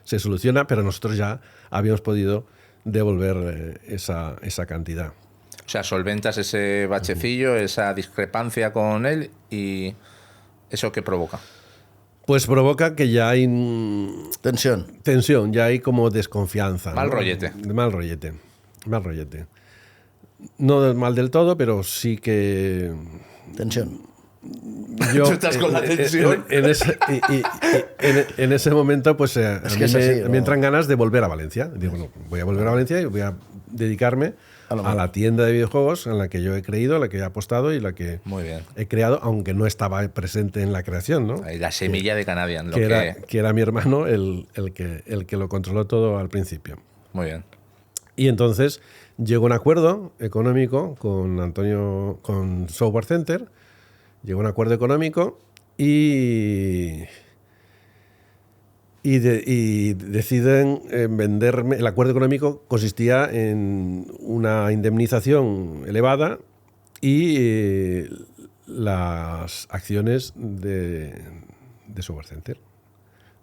se soluciona, pero nosotros ya habíamos podido devolver esa cantidad. O sea, solventas ese bachecillo, esa discrepancia con él, y ¿eso qué provoca? Pues provoca que ya hay tensión, ya hay como desconfianza. Mal rollete. Mal rollete. No mal del todo, pero sí que... Tensión. Yo, Tú estás con la tensión. En ese momento, pues a mí así, me entran ganas de volver a Valencia. Digo, bueno, voy a volver a Valencia y voy a dedicarme a la tienda de videojuegos en la que yo he creído, en la que he apostado y la que Muy bien. he creado, aunque no estaba presente en la creación, ¿no? Ahí la semilla de Canadian. Que era mi hermano el que lo controló todo al principio. Muy bien. Y entonces llegó a un acuerdo económico con Software Center, llegó a un acuerdo económico y deciden venderme. El acuerdo económico consistía en una indemnización elevada y las acciones de Software Center.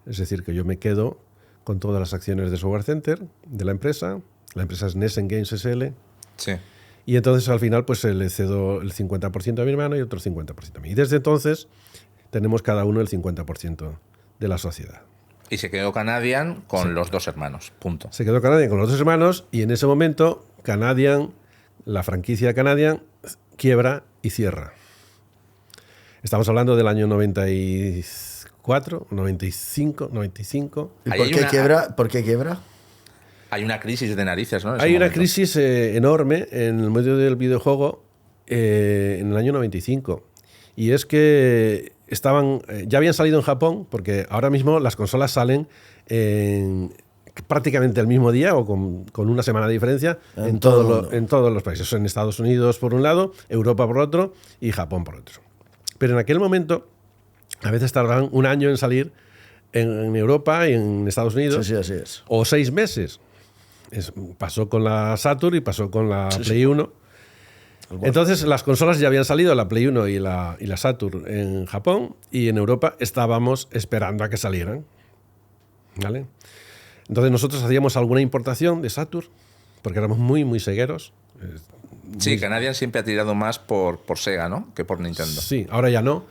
Es decir, que yo me quedo con todas las acciones de Software Center, de la empresa. La empresa es Nessen Games SL. Sí. Y entonces al final pues le cedo el 50% a mi hermano y otro 50% a mí. Y desde entonces tenemos cada uno el 50% de la sociedad. Y se quedó Canadian con los dos hermanos, punto. Se quedó Canadian con los dos hermanos y en ese momento la franquicia Canadian quiebra y cierra. Estamos hablando del año 94, 95. ¿Y por qué quiebra? Hay una crisis de narices, ¿no? Hay una crisis enorme en el medio del videojuego en el año 95. Y es que ya habían salido en Japón, porque ahora mismo las consolas salen prácticamente el mismo día o con una semana de diferencia en todos los países. En Estados Unidos por un lado, Europa por otro y Japón por otro. Pero en aquel momento a veces tardaban un año en salir en Europa y en Estados Unidos. Sí, así es. O 6 meses. Pasó con la Saturn y pasó con la Play 1. Entonces las consolas ya habían salido, la Play 1 y la Saturn en Japón, y en Europa estábamos esperando a que salieran. ¿Vale? Entonces nosotros hacíamos alguna importación de Saturn, porque éramos muy, muy segueros. Sí, Canadian siempre ha tirado más por Sega, ¿no? Que por Nintendo. Sí, ahora ya no,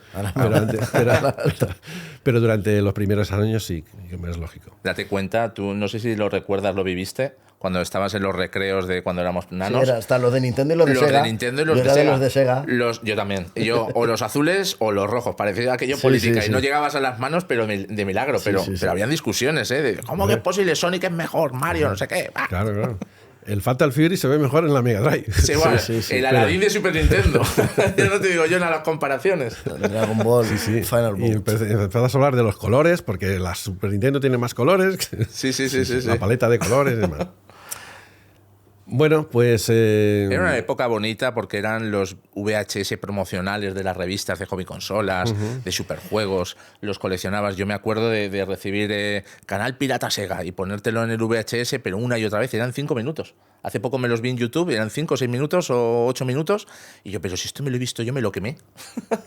pero durante los primeros años sí, que me es lógico. Date cuenta, tú no sé si lo recuerdas, lo viviste, cuando estabas en los recreos de cuando éramos nanos. Sí, era hasta los de Nintendo y los de Sega. Los de Nintendo y los Yo de era Sega. los de Sega. Yo también. O los azules o los rojos. Parecía aquello Sí, política. sí, Y no sí. llegabas a las manos, pero de milagro. Sí, pero, sí, sí. pero habían discusiones, ¿eh? De, ¿cómo que es posible? Sonic es mejor, Mario, no sé qué. ¡Ah! Claro, claro. El Fatal Fury se ve mejor en la Mega Drive. Sí, bueno, sí, sí, el Aladdin de Super Nintendo. Yo no te digo yo en las comparaciones. Dragon Ball, Final Y Bolt. empezás a hablar de los colores, porque la Super Nintendo tiene más colores. Sí. La paleta de colores y demás. Bueno, pues... Era una época bonita porque eran los VHS promocionales de las revistas de hobby consolas, de superjuegos, los coleccionabas. Yo me acuerdo de recibir Canal Pirata Sega y ponértelo en el VHS, pero una y otra vez, eran 5 minutos. Hace poco me los vi en YouTube, eran 5, 6 minutos o 8 minutos, y yo, pero si esto me lo he visto yo, me lo quemé.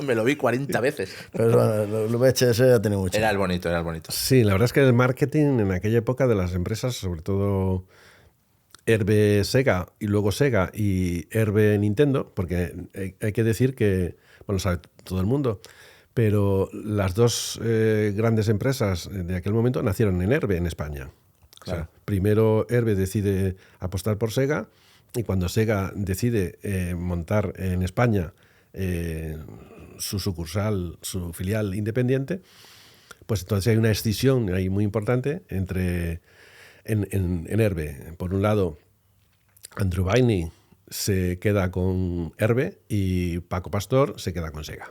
Me lo vi 40 veces. Pero bueno, el VHS ya tiene mucho. Era el bonito, era el bonito. Sí, la verdad es que el marketing en aquella época de las empresas, sobre todo Herbe Sega y luego Sega y Herbe Nintendo, porque hay que decir que, bueno, sabe todo el mundo, pero las dos grandes empresas de aquel momento nacieron en Herbe, en España. Claro. O sea, primero Herbe decide apostar por Sega y cuando Sega decide montar en España su sucursal, su filial independiente, pues entonces hay una escisión ahí muy importante entre... En Herbe. Por un lado, Andrew Bainey se queda con Herbe y Paco Pastor se queda con Sega.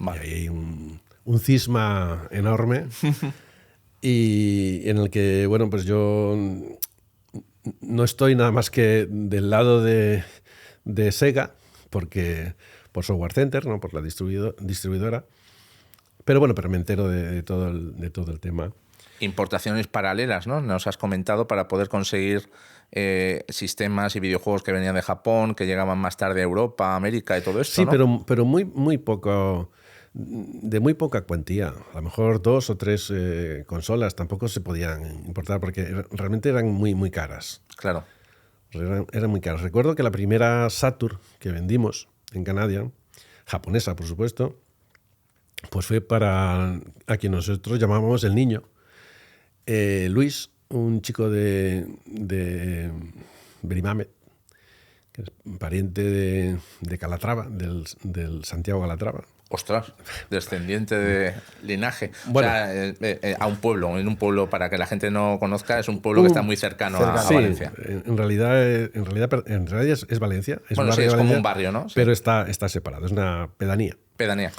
Vale. Y hay un cisma enorme y en el que, bueno, pues yo no estoy nada más que del lado de Sega, porque por Software Center, ¿no? Por la distribuidora. Pero bueno, pero me entero de todo el tema. Importaciones paralelas, ¿no? Nos has comentado para poder conseguir sistemas y videojuegos que venían de Japón, que llegaban más tarde a Europa, América y todo esto, Sí, ¿no? pero muy poco, de muy poca cuantía. A lo mejor 2 o 3 consolas tampoco se podían importar porque realmente eran muy caras. Claro. Eran muy caras. Recuerdo que la primera Saturn que vendimos en Canadian, japonesa por supuesto, pues fue para a quien nosotros llamábamos el niño. Luis, un chico de Benimamet, que es pariente de Calatrava, del Santiago Calatrava. Ostras, descendiente de linaje. Bueno. O sea, a un pueblo, en un pueblo, para que la gente no conozca, es un pueblo que está muy cercano a Sí, Valencia. en realidad es Valencia. Es Bueno, un sí, barrio es de como Valencia, un barrio, ¿no? Sí. Pero está separado, es una pedanía. Pedanía.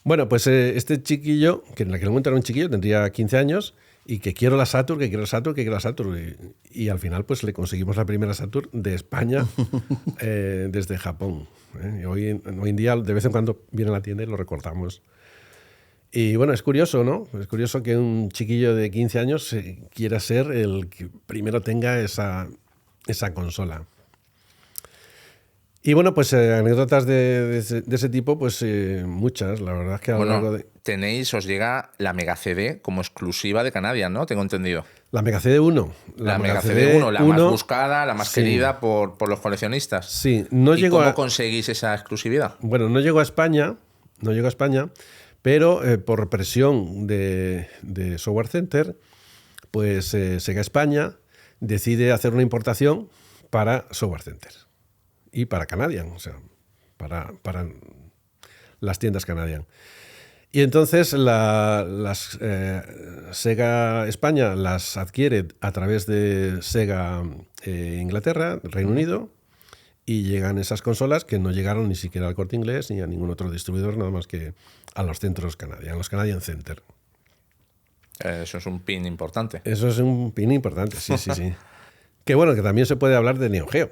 Bueno, pues este chiquillo, que en aquel momento era un chiquillo, tendría 15 años, y que quiero la Saturn, que quiero la Saturn, que quiero la Saturn. Y al final pues le conseguimos la primera Saturn de España desde Japón. Y hoy en día de vez en cuando viene a la tienda y lo recordamos. Y bueno, es curioso, ¿no? Es curioso que un chiquillo de 15 años quiera ser el que primero tenga esa consola. Y bueno, pues anécdotas de ese tipo, pues muchas, la verdad es que a lo largo de... Os llega la Mega CD como exclusiva de Canadian, ¿no? Tengo entendido. La Mega CD 1. La Mega CD 1, la más buscada, la más querida por los coleccionistas. Sí, no ¿Y llegó cómo conseguís esa exclusividad? Bueno, no llegó a España, pero por presión de Software Center, pues Sega España decide hacer una importación para Software Center y para Canadian, o sea, para las tiendas Canadian. Y entonces las Sega España las adquiere a través de Sega Inglaterra, Reino Unido, y llegan esas consolas que no llegaron ni siquiera al Corte Inglés ni a ningún otro distribuidor, nada más que a los centros Canadian, los Canadian Center. Eso es un pin importante. Eso es un pin importante, sí. Que bueno, que también se puede hablar de Neo Geo.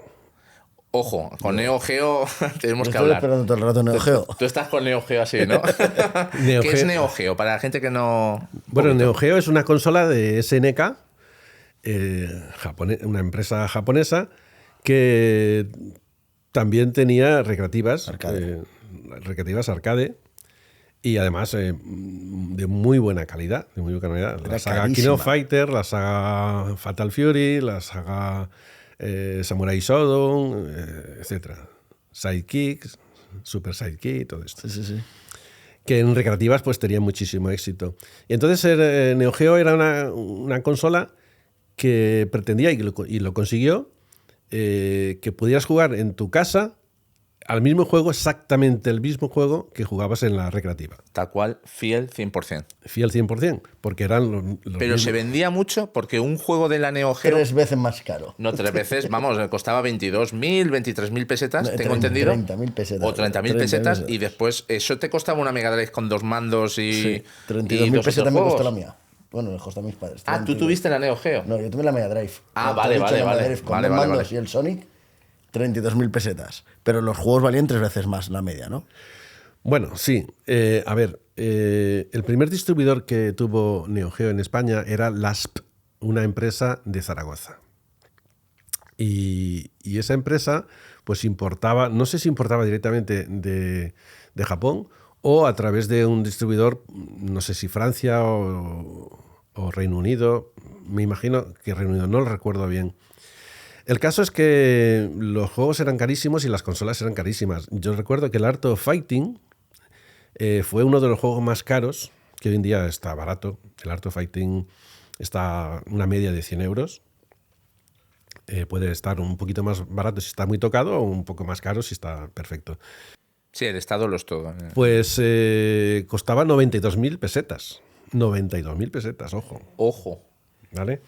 Ojo, con Neo Geo tenemos que Estoy hablar. esperando todo el rato Neo Geo. Tú estás con Neo Geo así, ¿no? ¿Qué es Neo Geo? Para la gente que no... Bueno, Neo Geo es una consola de SNK, una empresa japonesa, que también tenía recreativas arcade, y además de muy buena calidad. La saga King of Fighter, la saga Fatal Fury, la saga Samurai Shodown, etcétera. Sidekicks, Super Sidekick, todo esto. Sí, sí, sí. Que en recreativas pues tenían muchísimo éxito. Y entonces Neo Geo era una consola que pretendía, y lo consiguió, que pudieras jugar en tu casa al mismo juego, exactamente el mismo juego que jugabas en la recreativa. Tal cual, fiel 100%. Fiel 100%, porque eran los Pero mismos. se vendía mucho porque un juego de la Neo Geo... 3 veces más caro. No, 3 veces, vamos, costaba 22.000, 23.000 pesetas, tengo entendido. 30.000 pesetas. O 30.000 pesetas, y después eso te costaba una Mega Drive con 2 mandos y... Sí, y 32.000 dos pesetas otros me costó juegos. la mía. Bueno, me costó a mis padres. Ah, ¿tú 32.000. tuviste la Neo Geo? No, yo tuve la Mega Drive. Ah, Como te he vale, dicho, la vale, Mega Drive con vale, dos vale, mandos vale. y el Sonic, 32.000 pesetas. Pero los juegos valían 3 veces más la media, ¿no? Bueno, sí. A ver, el primer distribuidor que tuvo Neo Geo en España era LASP, una empresa de Zaragoza. Y esa empresa pues importaba, no sé si importaba directamente de Japón o a través de un distribuidor, no sé si Francia o Reino Unido. Me imagino que Reino Unido, no lo recuerdo bien. El caso es que los juegos eran carísimos y las consolas eran carísimas. Yo recuerdo que el Art of Fighting fue uno de los juegos más caros, que hoy en día está barato. El Art of Fighting está una media de 100 euros. Puede estar un poquito más barato si está muy tocado o un poco más caro si está perfecto. Sí, el estado lo es todo. Pues costaba 92.000 pesetas. 92.000 pesetas, ojo. Ojo, ¿Vale?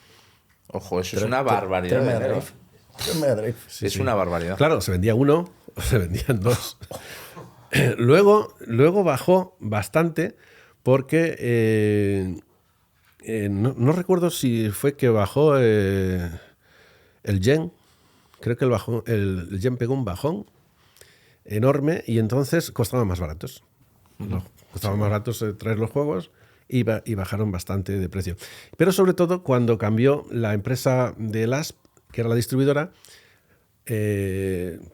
ojo, eso es una barbaridad. Tres de Mega dinero. Drive. Tres Mega Drive. Sí, Es sí. una barbaridad. Claro, se vendía uno o se vendían dos. Luego bajó bastante porque no recuerdo si fue que bajó el yen. Creo que el yen pegó un bajón enorme y entonces costaban más baratos. Costaban más baratos traer los juegos y bajaron bastante de precio. Pero sobre todo cuando cambió la empresa de LASP, que era la distribuidora,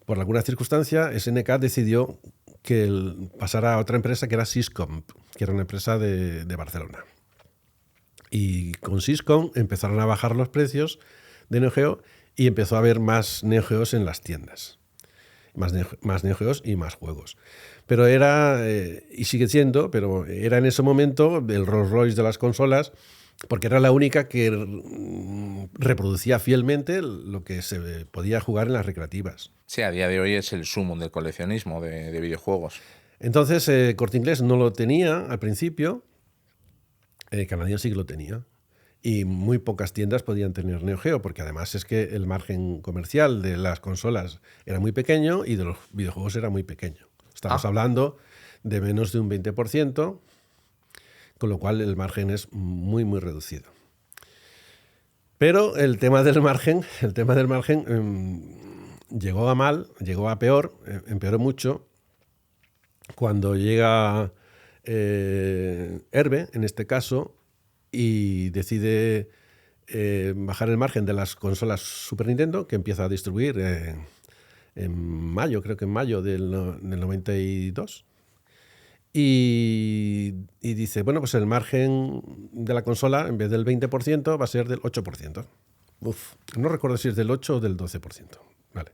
por alguna circunstancia, SNK decidió que pasara a otra empresa que era Syscom, que era una empresa de Barcelona. Y con Syscom empezaron a bajar los precios de Neo Geo y empezó a haber más Neo Geos en las tiendas. Más Neo Geos y más juegos. Pero era, y sigue siendo, pero era en ese momento el Rolls Royce de las consolas, porque era la única que reproducía fielmente lo que se podía jugar en las recreativas. Sí, a día de hoy es el sumum del coleccionismo de videojuegos. Entonces, Corte Inglés no lo tenía al principio, Canadian sí que lo tenía. Y muy pocas tiendas podían tener Neo Geo, porque además es que el margen comercial de las consolas era muy pequeño y de los videojuegos era muy pequeño. Estamos hablando de menos de un 20%, con lo cual el margen es muy, muy reducido. Pero el tema del margen llegó a peor, empeoró mucho, cuando llega Herbe, en este caso, y decide bajar el margen de las consolas Super Nintendo, que empieza a distribuir en mayo, creo que en mayo del 92. Y dice, bueno, pues el margen de la consola, en vez del 20%, va a ser del 8%. Uf. No recuerdo si es del 8 o del 12%. Vale.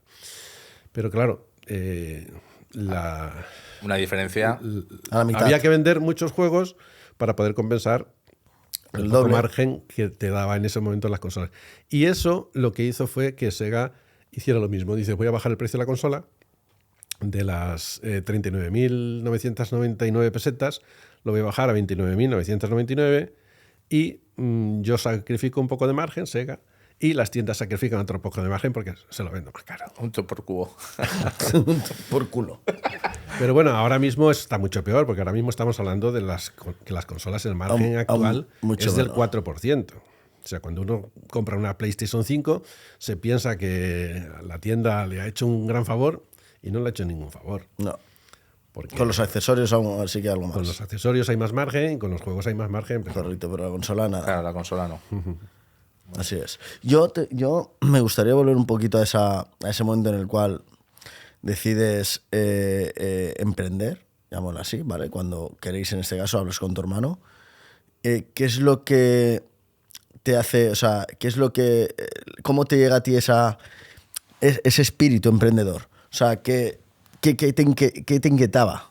Pero claro, Una diferencia. A la mitad. había que vender muchos juegos para poder compensar el poco doble. margen que te daba en ese momento las consolas. Y eso lo que hizo fue que Sega hiciera lo mismo. Dice, voy a bajar el precio de la consola de las 39.999 pesetas, lo voy a bajar a 29.999 y yo sacrifico un poco de margen, Sega, y las tiendas sacrifican otro poco de margen porque se lo vendo más caro. Punto por cubo. Por culo. Pero bueno, ahora mismo está mucho peor, porque ahora mismo estamos hablando de que las consolas, el margen actual mucho es del menos. 4%. O sea, cuando uno compra una PlayStation 5, se piensa que la tienda le ha hecho un gran favor y no le ha hecho ningún favor. No. Porque Con los accesorios aún sí que algo más. con los accesorios hay más margen, con los juegos hay más margen. Pero Correcto, pero la consola nada. Claro, la consola no. Así es. Yo me gustaría volver un poquito a ese momento en el cual decides emprender, llamémoslo así, ¿vale? Cuando queréis, en este caso, hablas con tu hermano. ¿Qué es lo que te hace, o sea, qué es lo que, cómo te llega a ti esa ese espíritu emprendedor? O sea, ¿qué te inquietaba?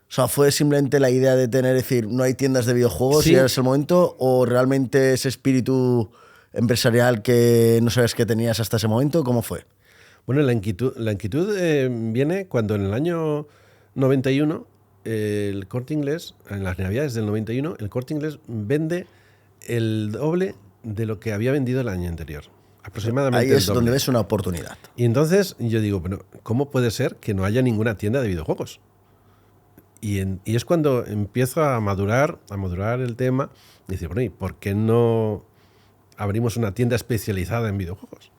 O sea, ¿fue simplemente la idea de tener, decir, no hay tiendas de videojuegos Sí. y era ese el momento? ¿O realmente ese espíritu empresarial que no sabes que tenías hasta ese momento? ¿Cómo fue? Bueno, la inquietud viene cuando en el año 91 el Corte Inglés, en las Navidades del 91, el Corte Inglés vende el doble de lo que había vendido el año anterior. Aproximadamente Ahí el es doble. donde ves una oportunidad. Y entonces yo digo, bueno, ¿cómo puede ser que no haya ninguna tienda de videojuegos? Y es cuando empiezo a madurar el tema y decir, bueno, ¿y por qué no abrimos una tienda especializada en videojuegos?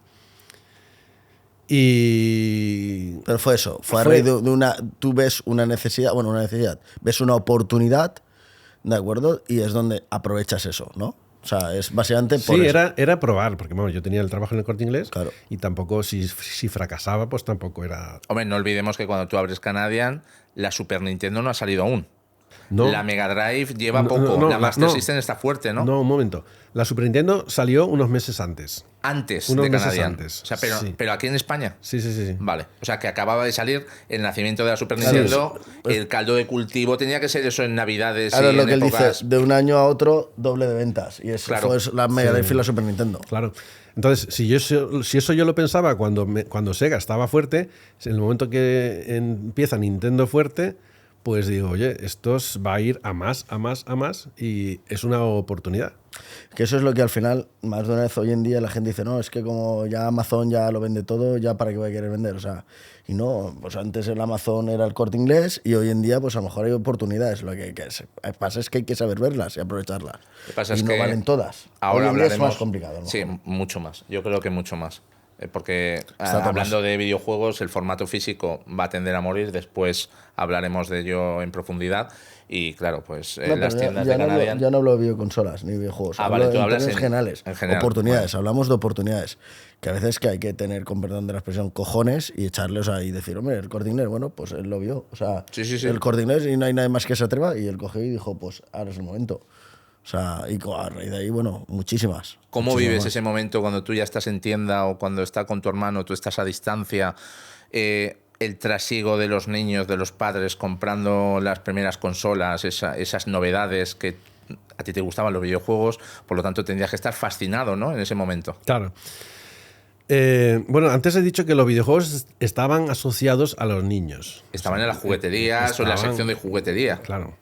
Y Pero fue eso, fue a raíz de una... Tú ves una necesidad, ves una oportunidad, ¿de acuerdo? Y es donde aprovechas eso, ¿no? O sea, es básicamente por sí, eso. era probar, porque bueno, yo tenía el trabajo en el Corte Inglés, Claro. y tampoco, si fracasaba, pues tampoco era... Hombre, no olvidemos que cuando tú abres Canadian, la Super Nintendo no ha salido aún. No, La Mega Drive lleva No, poco. no, la Master no. System está fuerte, ¿no? No, un momento. La Super Nintendo salió unos meses antes. Antes Unos de meses Canadian. antes, O sea, sí. pero aquí en España. Sí. Vale. O sea, que acababa de salir el nacimiento de la Super Claro, Nintendo. El caldo de cultivo tenía que ser eso en Navidades. Claro, y es lo en que él épocas... dice, de un año a otro, doble de ventas. Y eso Claro. fue la Mega Drive y la Super Nintendo. Claro. Entonces, si eso yo lo pensaba cuando Sega estaba fuerte, en el momento que empieza Nintendo fuerte, pues digo, oye, esto va a ir a más, y es una oportunidad. Que eso es lo que al final, más de una vez hoy en día, la gente dice, no, es que como ya Amazon ya lo vende todo, ya para qué voy a querer vender. O sea, y no, pues antes el Amazon era el Corte Inglés y hoy en día, pues a lo mejor hay oportunidades. Lo que pasa es que hay que saber verlas y aprovecharlas. Lo que pasa y es no que valen todas. Ahora hoy en día es hablaremos. más complicado. a lo Sí, mejor. mucho más. Yo creo que mucho más. Porque Está hablando de videojuegos, el formato físico va a tender a morir. Después hablaremos de ello en profundidad. Y claro, pues No, las pero tiendas ya de no Canadian. ya no hablo de videoconsolas ni videojuegos. Ah, hablo vale, tú hablas términos generales. en general. Oportunidades, Bueno. hablamos de oportunidades. Que a veces que hay que tener, con perdón de la expresión, cojones y echarle, o sea, y decir, hombre, el Corte Inglés, bueno, pues él lo vio. O sea, Sí. el Corte Inglés y no hay nadie más que se atreva y él cogió y dijo, pues ahora es el momento. O sea, y a raíz de ahí, bueno, muchísimas. ¿Cómo muchísimas vives más. ese momento cuando tú ya estás en tienda o cuando está con tu hermano, tú estás a distancia? El trasiego de los niños, de los padres, comprando las primeras consolas, esas novedades que a ti te gustaban los videojuegos, por lo tanto tendrías que estar fascinado, ¿no? En ese momento. Claro. Bueno, antes he dicho que los videojuegos estaban asociados a los niños. Estaban en las jugueterías o en la estaban- sección de juguetería. Claro.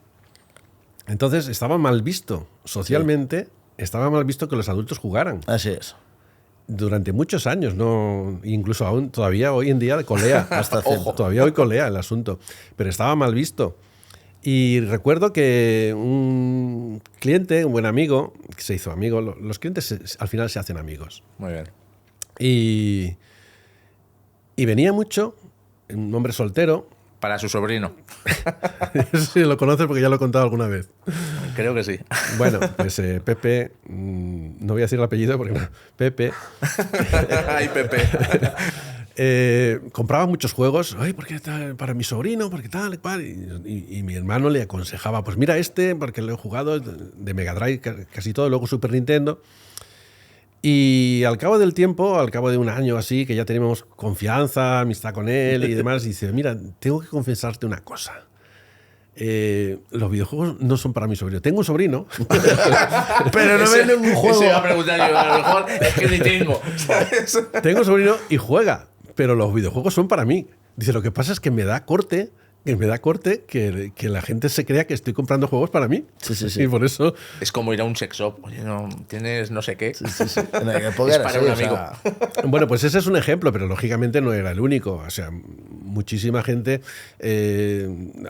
Entonces estaba mal visto. Socialmente estaba mal visto que los adultos jugaran. Así es. Durante muchos años, no, incluso aún todavía hoy en día colea, Hasta cierto. todavía hoy colea el asunto, pero estaba mal visto. Y recuerdo que un cliente, un buen amigo, que se hizo amigo, los clientes al final se hacen amigos. Muy bien. Y venía mucho, un hombre soltero, Para su sobrino. si lo conoces porque ya lo he contado alguna vez. Creo que sí. Bueno, pues Pepe, no voy a decir el apellido porque no, Pepe, Ay, Pepe. compraba muchos juegos, ay, ¿por qué tal? Para mi sobrino, porque tal y cual. Y mi hermano le aconsejaba, pues mira este, porque lo he jugado de Mega Drive, casi todo, luego Super Nintendo. Y al cabo del tiempo, al cabo de un año así, que ya teníamos confianza, amistad con él y demás, dice, mira, tengo que confesarte una cosa. Los videojuegos no son para mi sobrino. Tengo un sobrino, Pero no venden un juego. Ese iba a preguntar yo, a lo mejor es que ni tengo. ¿Sabes? tengo un sobrino y juega, pero los videojuegos son para mí. Dice, lo que pasa es que me da corte que la gente se crea que estoy comprando juegos para mí. Sí. Y por eso, Es como ir a un sex shop. Oye, no, tienes no sé qué. Sí. En la época Es era para así, un o sea, bueno, pues ese es un ejemplo, pero lógicamente no era el único. O sea, muchísima gente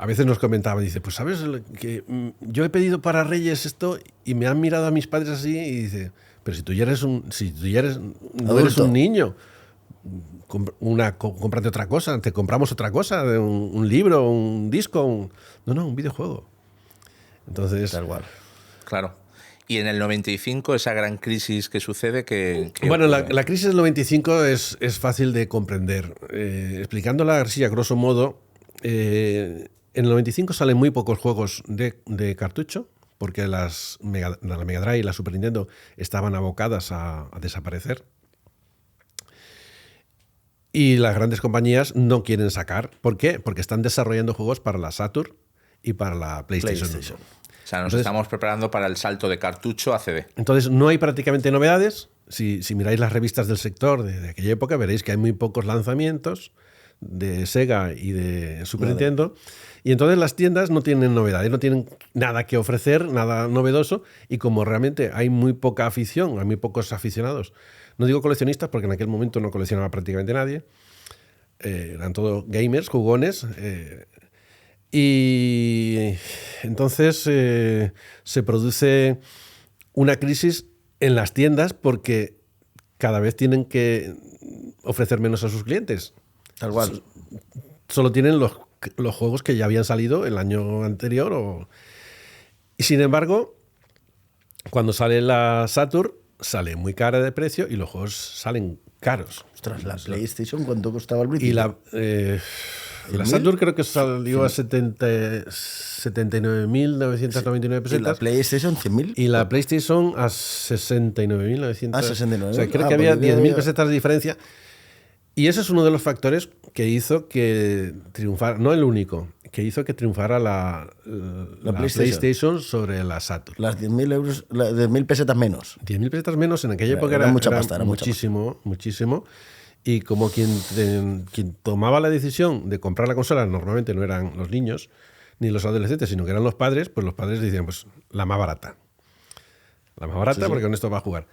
a veces nos comentaba, dice, pues sabes que yo he pedido para Reyes esto y me han mirado a mis padres así y dice, pero si tú ya eres no eres Adulto. un niño, cómprate otra cosa, te compramos otra cosa, un libro, un disco, un videojuego. Entonces, tal cual. Claro. Y en el 95, esa gran crisis que sucede, que bueno, la crisis del 95 es fácil de comprender. Explicándola así a grosso modo, en el 95 salen muy pocos juegos de cartucho, porque la Mega Drive y la Super Nintendo estaban abocadas a desaparecer. Y las grandes compañías no quieren sacar. ¿Por qué? Porque están desarrollando juegos para la Saturn y para la PlayStation 1. O sea, nos estamos preparando para el salto de cartucho a CD. Entonces, no hay prácticamente novedades. Si miráis las revistas del sector de aquella época, veréis que hay muy pocos lanzamientos de Sega y de Super Nintendo. Y entonces las tiendas no tienen novedades, no tienen nada que ofrecer, nada novedoso. Y como realmente hay muy poca afición, hay muy pocos aficionados, no digo coleccionistas porque en aquel momento no coleccionaba prácticamente nadie, eran todos gamers, jugones. Y entonces se produce una crisis en las tiendas porque cada vez tienen que ofrecer menos a sus clientes. Tal cual. Solo tienen los juegos que ya habían salido el año anterior. Y sin embargo, cuando sale la Saturn, sale muy cara de precio y los juegos salen caros. Ostras, la PlayStation, ¿cuánto costaba el Y principio? la Saturn creo que salió a 79.999 pesetas. ¿Y la PlayStation 100.000? Y la PlayStation a 69.900. Ah, 69.000. O sea, creo que había porque 10.000 pesetas de diferencia. Y ese es uno de los factores que hizo que triunfara, no el único, que hizo que triunfara la PlayStation sobre la Saturn. Las 10.000 euros, las 10.000 pesetas menos. 10.000 pesetas menos en aquella época Era mucha era pasta, era muchísimo, muchísimo. Y como quien tomaba la decisión de comprar la consola normalmente no eran los niños ni los adolescentes, sino que eran los padres, pues los padres decían, pues la más barata. La más barata, sí, porque con esto va a jugar.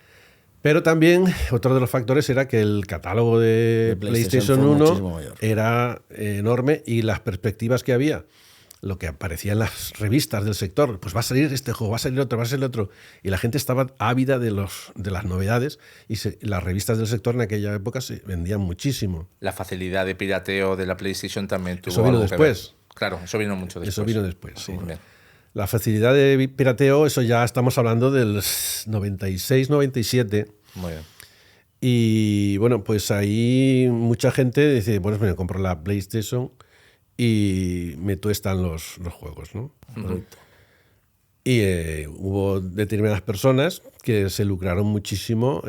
Pero también otro de los factores era que el catálogo de PlayStation 1 era enorme y las perspectivas que había, lo que aparecía en las revistas del sector, pues va a salir este juego, va a salir otro, va a salir otro. Y la gente estaba ávida de las novedades y las revistas del sector en aquella época se vendían muchísimo. La facilidad de pirateo de la PlayStation también tuvo eso vino algo después. Que ver. Claro, eso vino mucho después. Eso vino después, sí. Bien. La facilidad de pirateo, eso ya estamos hablando del 96, 97. Muy bien. Y bueno, pues ahí mucha gente dice, bueno, me compro la PlayStation y me tuestan los juegos, ¿no? Correcto. Y hubo determinadas personas que se lucraron muchísimo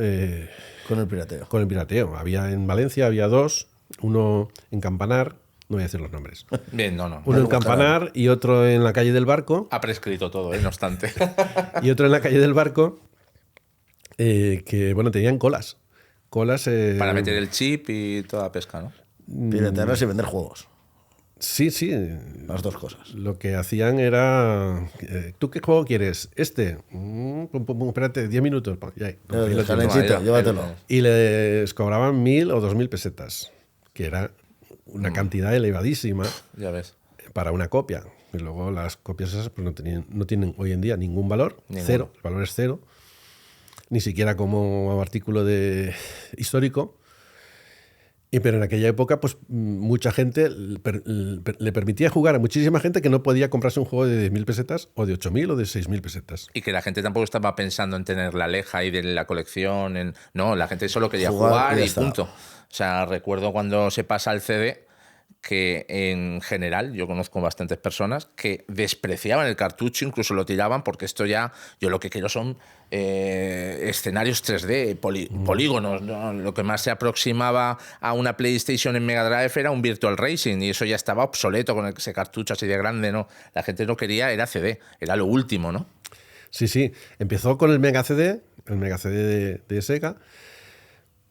con el pirateo. Con el pirateo. En Valencia había dos, uno en Campanar, no voy a decir los nombres. Bien, no. Uno en Campanar y otro en la calle del Barco. Ha prescrito todo, no obstante. Y otro en la calle del Barco, que bueno, tenían colas. Para meter el chip y toda la pesca, ¿no? Piratearlas y vender juegos. Sí. Las dos cosas. Lo que hacían era... ¿Tú qué juego quieres? Este. Espérate, 10 minutos. Llévatelo. Y les cobraban 1.000 o 2.000 pesetas, que era una cantidad elevadísima. Ya ves. Para una copia. Y luego las copias esas pues, no tienen hoy en día ningún valor. Cero. El valor es cero. Ni siquiera como artículo histórico. Pero en aquella época, pues mucha gente le permitía jugar a muchísima gente que no podía comprarse un juego de 10.000 pesetas o de 8.000 o de 6.000 pesetas. Y que la gente tampoco estaba pensando en tener la Aleja y de la colección. No, la gente solo quería jugar y punto. O sea, recuerdo cuando se pasa al CD que en general, yo conozco bastantes personas que despreciaban el cartucho, incluso lo tiraban porque esto ya, yo lo que quiero son escenarios 3D, polígonos, ¿no? Lo que más se aproximaba a una PlayStation en Mega Drive era un Virtual Racing y eso ya estaba obsoleto con ese cartucho así de grande, ¿no? La gente no quería, era CD, era lo último, ¿no? Sí, empezó con el Mega CD de Sega.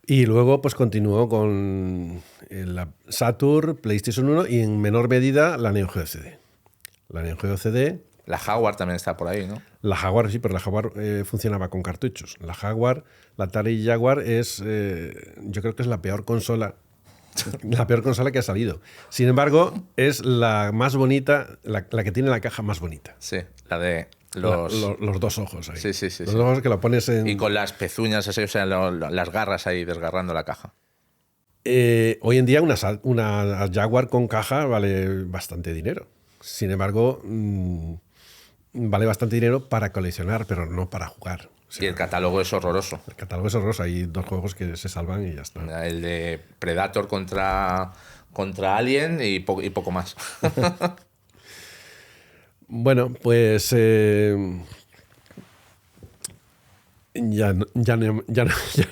Y luego pues continuó con la Saturn, PlayStation 1 y en menor medida la Neo Geo CD. La Neo Geo CD... La Jaguar también está por ahí, ¿no? La Jaguar, sí, pero la Jaguar funcionaba con cartuchos. La Jaguar, la Atari Jaguar es... yo creo que es la peor consola. La peor consola que ha salido. Sin embargo, es la más bonita, la que tiene la caja más bonita. Sí, la de... Los dos ojos ahí. Sí. Los dos ojos que lo pones en... Y con las pezuñas, así, o sea, las garras ahí desgarrando la caja. Hoy en día una Jaguar con caja vale bastante dinero. Sin embargo, vale bastante dinero para coleccionar, pero no para jugar. O sea, y el catálogo es horroroso. El catálogo es horroroso. Hay dos juegos que se salvan y ya está. El de Predator contra Alien y poco más. Bueno, pues Ya no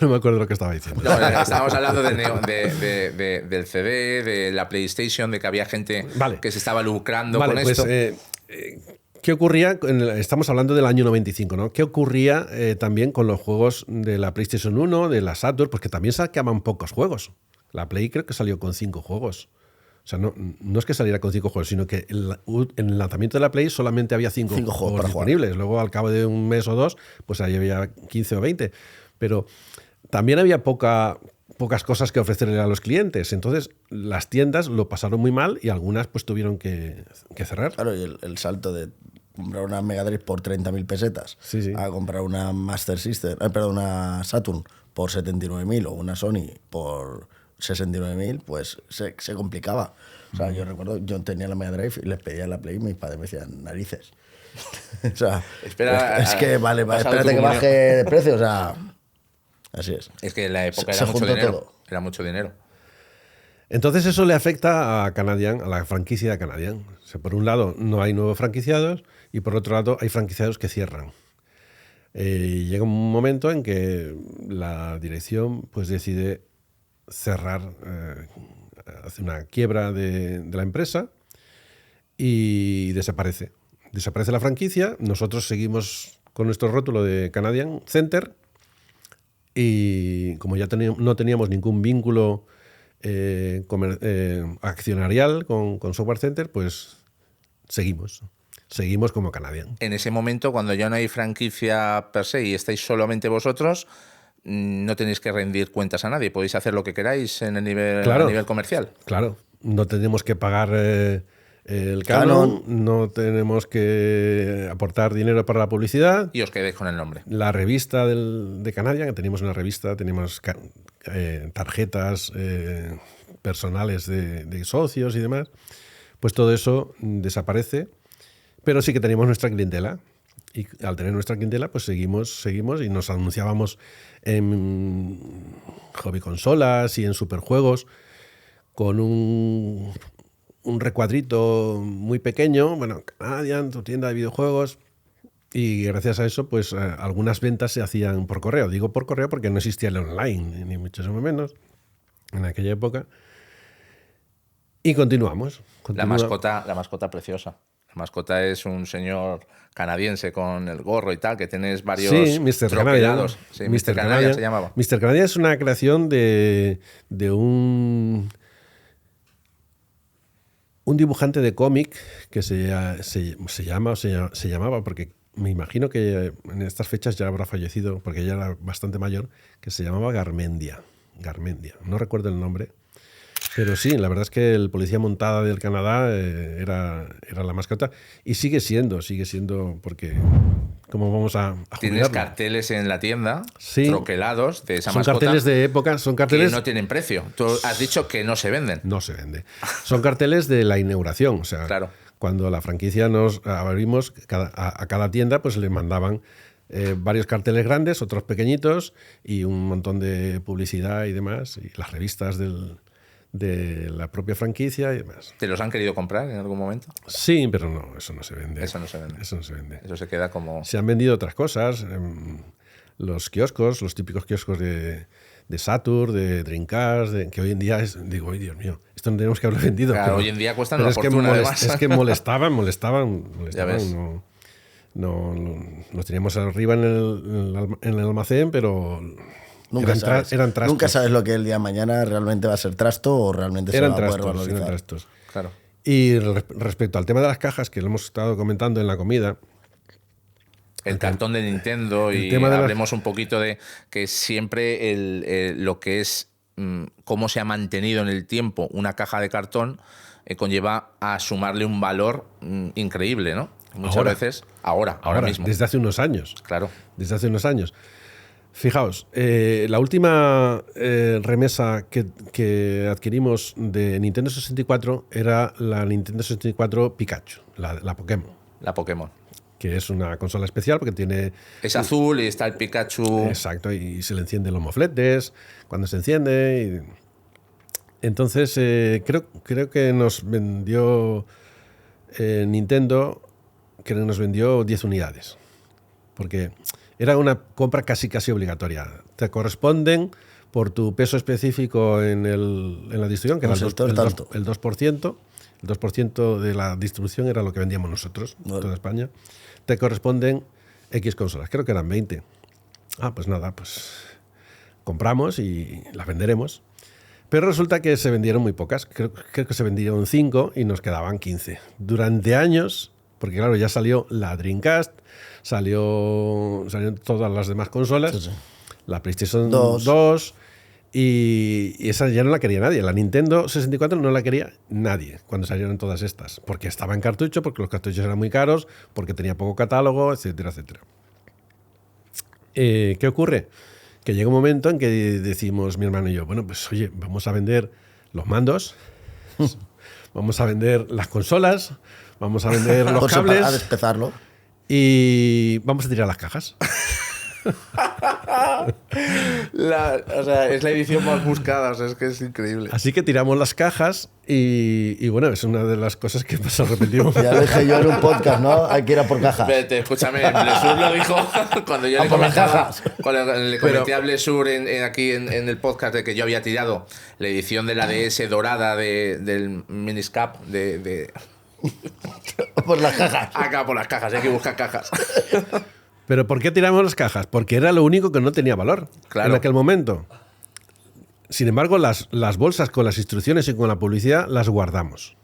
me acuerdo lo que estaba diciendo. No, estábamos hablando del CD, de la PlayStation, de que había gente que se estaba lucrando con pues, esto. ¿Qué ocurría? Estamos hablando del año 95, ¿no? ¿Qué ocurría también con los juegos de la PlayStation 1, de la Saturn? Porque también sacaban pocos juegos. La Play creo que salió con 5 juegos. O sea, no es que saliera con 5 juegos, sino que en el lanzamiento de la Play solamente había 5 juegos disponibles. Jugar. Luego, al cabo de un mes o dos, pues ahí había 15 o 20. Pero también había pocas cosas que ofrecerle a los clientes. Entonces, las tiendas lo pasaron muy mal y algunas pues tuvieron que cerrar. Claro, y el salto de comprar una Mega Drive por 30.000 pesetas a comprar una Master System, una Saturn por 79.000 o una Sony por 69.000, pues se complicaba. O sea, yo recuerdo, yo tenía la Mega Drive y les pedía la Play y mis padres me decían narices. O sea, es que vale, espérate que baje de precio, o sea, así es. Es que en la época era mucho dinero. Todo. Era mucho dinero. Entonces eso le afecta a Canadian, a la franquicia de Canadian. O sea, por un lado no hay nuevos franquiciados y por otro lado hay franquiciados que cierran. Llega un momento en que la dirección pues decide cerrar, hace una quiebra de la empresa y desaparece la franquicia. Nosotros seguimos con nuestro rótulo de Canadian Center y como ya no teníamos ningún vínculo accionarial con Software Center, pues seguimos como Canadian. En ese momento, cuando ya no hay franquicia per se y estáis solamente vosotros, no tenéis que rendir cuentas a nadie, podéis hacer lo que queráis a nivel comercial. Claro, no tenemos que pagar el canon, no tenemos que aportar dinero para la publicidad. Y os quedéis con el nombre. La revista de Canadian, que teníamos una revista, teníamos tarjetas personales de socios y demás, pues todo eso desaparece, pero sí que teníamos nuestra clientela. Y al tener nuestra clientela, pues seguimos y nos anunciábamos en hobby consolas y en superjuegos con un recuadrito muy pequeño, bueno, Canadian, tu tienda de videojuegos, y gracias a eso, pues algunas ventas se hacían por correo. Digo por correo porque no existía el online, ni muchísimo menos, en aquella época. Y continuamos. La mascota preciosa. La mascota es un señor canadiense con el gorro y tal, que tenés varios troquelados. Sí, Mr. Canadian se llamaba. Mr. Canadian es una creación de un dibujante de cómic que se llamaba, porque me imagino que en estas fechas ya habrá fallecido, porque ya era bastante mayor, que se llamaba Garmendia. No recuerdo el nombre. Pero sí, la verdad es que el policía montada del Canadá era la mascota y sigue siendo, porque ¿cómo vamos a Tienes carteles en la tienda, troquelados de esa mascota. Son carteles de época, que no tienen precio. Tú has dicho que no se venden. No se vende. Son carteles de la inauguración, o sea, claro. Cuando la franquicia nos abrimos, a cada tienda pues le mandaban varios carteles grandes, otros pequeñitos y un montón de publicidad y demás, y las revistas de la propia franquicia y demás. ¿Te los han querido comprar en algún momento? Sí, pero no, eso no se vende. Eso no se vende. Eso se queda como... Se han vendido otras cosas. Los kioscos, los típicos kioscos de Saturn, de Dreamcast, que hoy en día digo, ay Dios mío, esto no tenemos que haberlo vendido. Claro, pero, hoy en día cuestan una fortuna, además. Es que molestaban. Ya ves. No, los teníamos arriba en el almacén, pero... Nunca trastos. Nunca sabes lo que el día de mañana realmente va a ser trasto o realmente se va a poder valorizar. Eran trastos. Claro. Y respecto al tema de las cajas, que lo hemos estado comentando en la comida... El cartón de Nintendo y hablemos un poquito de que siempre lo que es cómo se ha mantenido en el tiempo una caja de cartón conlleva a sumarle un valor increíble, ¿no? Muchas veces, ahora mismo. Desde hace unos años. Claro. Desde hace unos años. Fijaos, la última remesa que adquirimos de Nintendo 64 era la Nintendo 64 Pikachu, la Pokémon. La Pokémon. Que es una consola especial porque tiene... Es azul y está el Pikachu... Exacto, y se le encienden los mofletes cuando se enciende. Entonces, creo que nos vendió Nintendo, que nos vendió 10 unidades. Porque Era una compra casi obligatoria. Te corresponden por tu peso específico en la distribución, que era el 2%. El 2% de la distribución era lo que vendíamos nosotros, en toda España. Te corresponden X consolas, creo que eran 20. Pues nada, pues compramos y las venderemos. Pero resulta que se vendieron muy pocas. Creo que se vendieron 5 y nos quedaban 15. Durante años, porque claro, ya salió la Dreamcast, salieron todas las demás consolas, Sí, sí. la PlayStation 2 y esa ya no la quería nadie. La Nintendo 64 no la quería nadie cuando salieron todas estas, porque estaba en cartucho, porque los cartuchos eran muy caros, porque tenía poco catálogo, etcétera, etcétera. ¿Qué ocurre? Que llega un momento en que decimos mi hermano y yo, bueno, pues oye, vamos a vender los mandos, vamos a vender las consolas, vamos a vender los cables A despezarlo. y vamos a tirar las cajas. O sea, es la edición más buscada, o sea, es que es increíble. Así que tiramos las cajas y bueno, es una de las cosas que pasa repetimos. Ya lo dije yo en un podcast, ¿no? Hay que ir a por cajas. Espérate, escúchame, Blesur lo dijo cuando yo A le por las comentaba, cajas. cuando le comenté a Blesur aquí en el podcast de que yo había tirado la edición de la DS dorada del Miniscap Por las cajas. acá por las cajas, hay que buscar cajas. ¿Pero por qué tiramos las cajas? Porque era lo único que no tenía valor Claro. en aquel momento. Sin embargo, las bolsas con las instrucciones y con la publicidad las guardamos.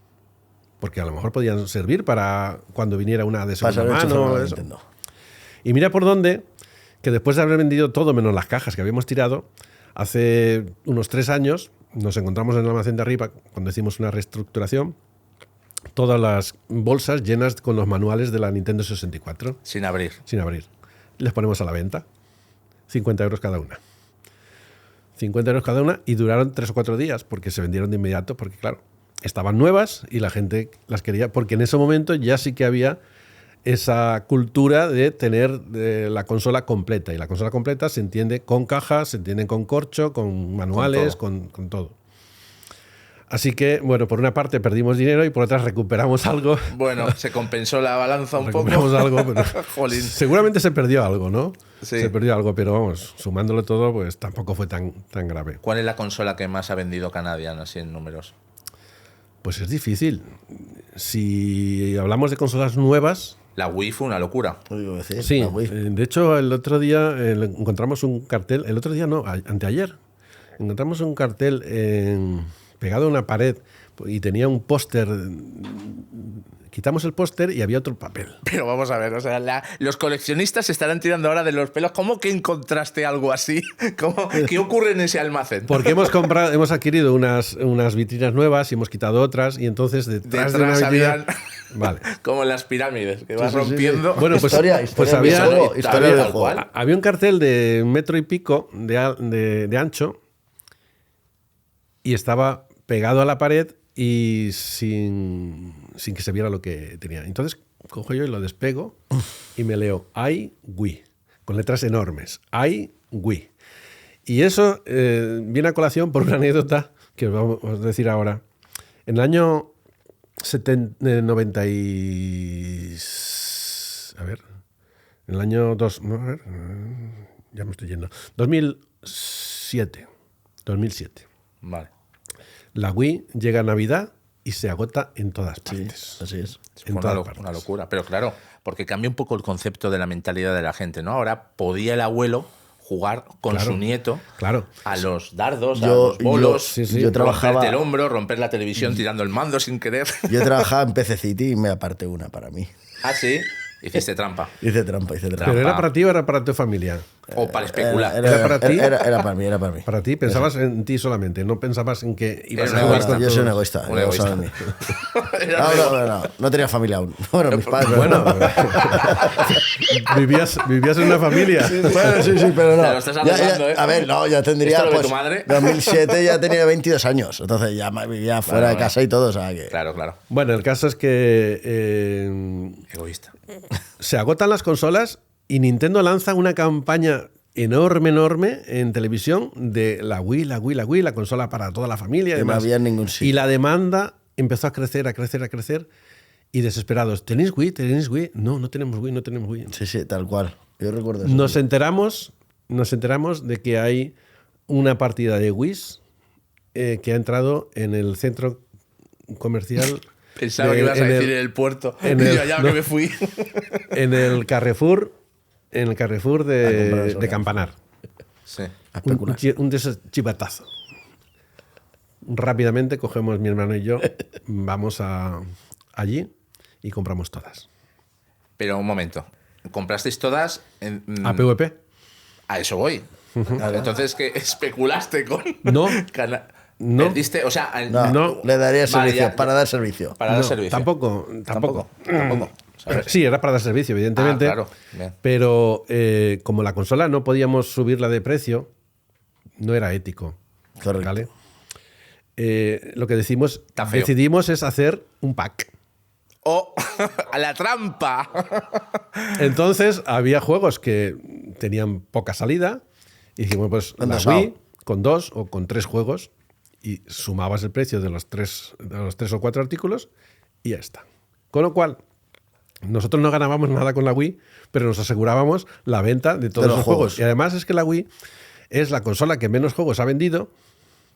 Porque a lo mejor podían servir para cuando viniera una de segunda Pasar el chofer mano. a la Eso. Nintendo. Y mira por dónde, que después de haber vendido todo menos las cajas que habíamos tirado, hace unos 3 años nos encontramos en el almacén de arriba, cuando hicimos una reestructuración, todas las bolsas llenas con los manuales de la Nintendo 64, Sin abrir. sin abrir. Les ponemos a la venta. 50 euros cada una. 50 euros cada una y duraron 3 o 4 días porque se vendieron de inmediato, porque claro, estaban nuevas y la gente las quería, porque en ese momento ya sí que había esa cultura de tener la consola completa. Y la consola completa se entiende con cajas, se entiende con corcho, con manuales, con todo. Así que, bueno, por una parte perdimos dinero y por otra recuperamos algo. Bueno, se compensó la balanza un poco. Recuperamos algo, pero Jolín. seguramente se perdió algo, ¿no? Sí. Se perdió algo, pero vamos, sumándolo todo, pues tampoco fue tan grave. ¿Cuál es la consola que más ha vendido Canadian así en números? Pues es difícil. Si hablamos de consolas nuevas, La Wii fue una locura. Lo digo que sí. sí. La Wii. De hecho, el otro día encontramos un cartel, el otro día no, anteayer, encontramos un cartel pegado a una pared y tenía un póster. Quitamos el póster y había otro papel. Pero vamos a ver, o sea, los coleccionistas se estarán tirando ahora de los pelos. ¿Cómo que encontraste algo así? ¿Qué ocurre en ese almacén? Porque hemos adquirido unas vitrinas nuevas y hemos quitado otras y entonces detrás de una Detrás vitrina... habían Vale. como en las pirámides, que vas Sí, sí, sí, rompiendo. Bueno, pues, Historia pues del había, videojuego, historia del tal juego. cual. había un cartel de 1,5 metros de ancho y estaba pegado a la pared y sin que se viera lo que tenía. Entonces cojo yo y lo despego y me leo I Wii, con letras enormes. I Wii. Y eso viene a colación por una anécdota que os vamos a decir ahora. En el año 90 y... A ver. En el año 2... No, a ver, ya me estoy yendo. 2007. Vale. La Wii llega a Navidad y se agota en todas partes. Así es. En Fue todas partes. una locura. Pero claro, porque cambia un poco el concepto de la mentalidad de la gente, ¿no? Ahora podía el abuelo jugar con Claro. su nieto Claro. a los dardos, a Yo- los bolos, sí, sí. Yo trabajaba- romperte el hombro, romper la televisión tirando el mando sin querer. Yo trabajaba en PC City y me aparté una para mí. Ah, sí. Hiciste trampa. Hice trampa. ¿Pero era para ti o era para tu familia? O para especular. ¿Era para ti? Era para mí, era para mí. Para ti, pensabas en ti solamente, no pensabas en que ibas Era a un jugar egoísta. con Yo soy un todos. egoísta. Un yo egoísta. solo en mí. Era No tenía familia aún. Bueno, mis padres. Bueno, vivías en una familia. Bueno, sí, pero no. Te lo estás arreglando, ¿eh? A ver, no, ya tendría. ¿Esto lo ve Pues, tu madre? 2007 ya tenía 22 años. Entonces ya vivía fuera de casa y todo. O sea que. Claro, claro. Bueno, el caso es que Egoísta. se agotan las consolas y Nintendo lanza una campaña enorme en televisión de la Wii, la consola para toda la familia. Que no Además. había en ningún sitio. Y la demanda empezó a crecer y desesperados. ¿Tenéis Wii? ¿Tenéis Wii? No tenemos Wii, no tenemos Wii. Sí, tal cual. Yo recuerdo eso. Nos enteramos de que hay una partida de Wish que ha entrado en el centro comercial. Pensaba que ibas a decir en el puerto. en Y el- yo, ya no. que me fui. En el Carrefour A comprar de eso, Campanar. Sí. A Un, especular. un de esos chivatazo. Rápidamente cogemos mi hermano y yo, vamos allí y compramos todas. Pero un momento. ¿Comprasteis todas? ¿A PVP? A eso voy. Entonces, ¿qué especulaste con...? No. No. ¿Perdiste? O sea, No, No. le daría Vale, servicio, ya. para dar servicio. para dar No, servicio. Tampoco. Tampoco. ¿Sabes? Sí, era para dar servicio, evidentemente. Ah, claro. Bien. Pero como la consola no podíamos subirla de precio, no era ético. Correcto. ¿Vale? Lo que Está feo. decidimos es hacer un pack. ¡Oh! ¡A la trampa! Entonces había juegos que tenían poca salida y dijimos, pues la Endosado. Wii con 2 o con 3 juegos y sumabas el precio de los tres o 4 artículos y ya está. Con lo cual, nosotros no ganábamos nada con la Wii, pero nos asegurábamos la venta de todos De los los juegos. juegos. Y además es que la Wii es la consola que menos juegos ha vendido.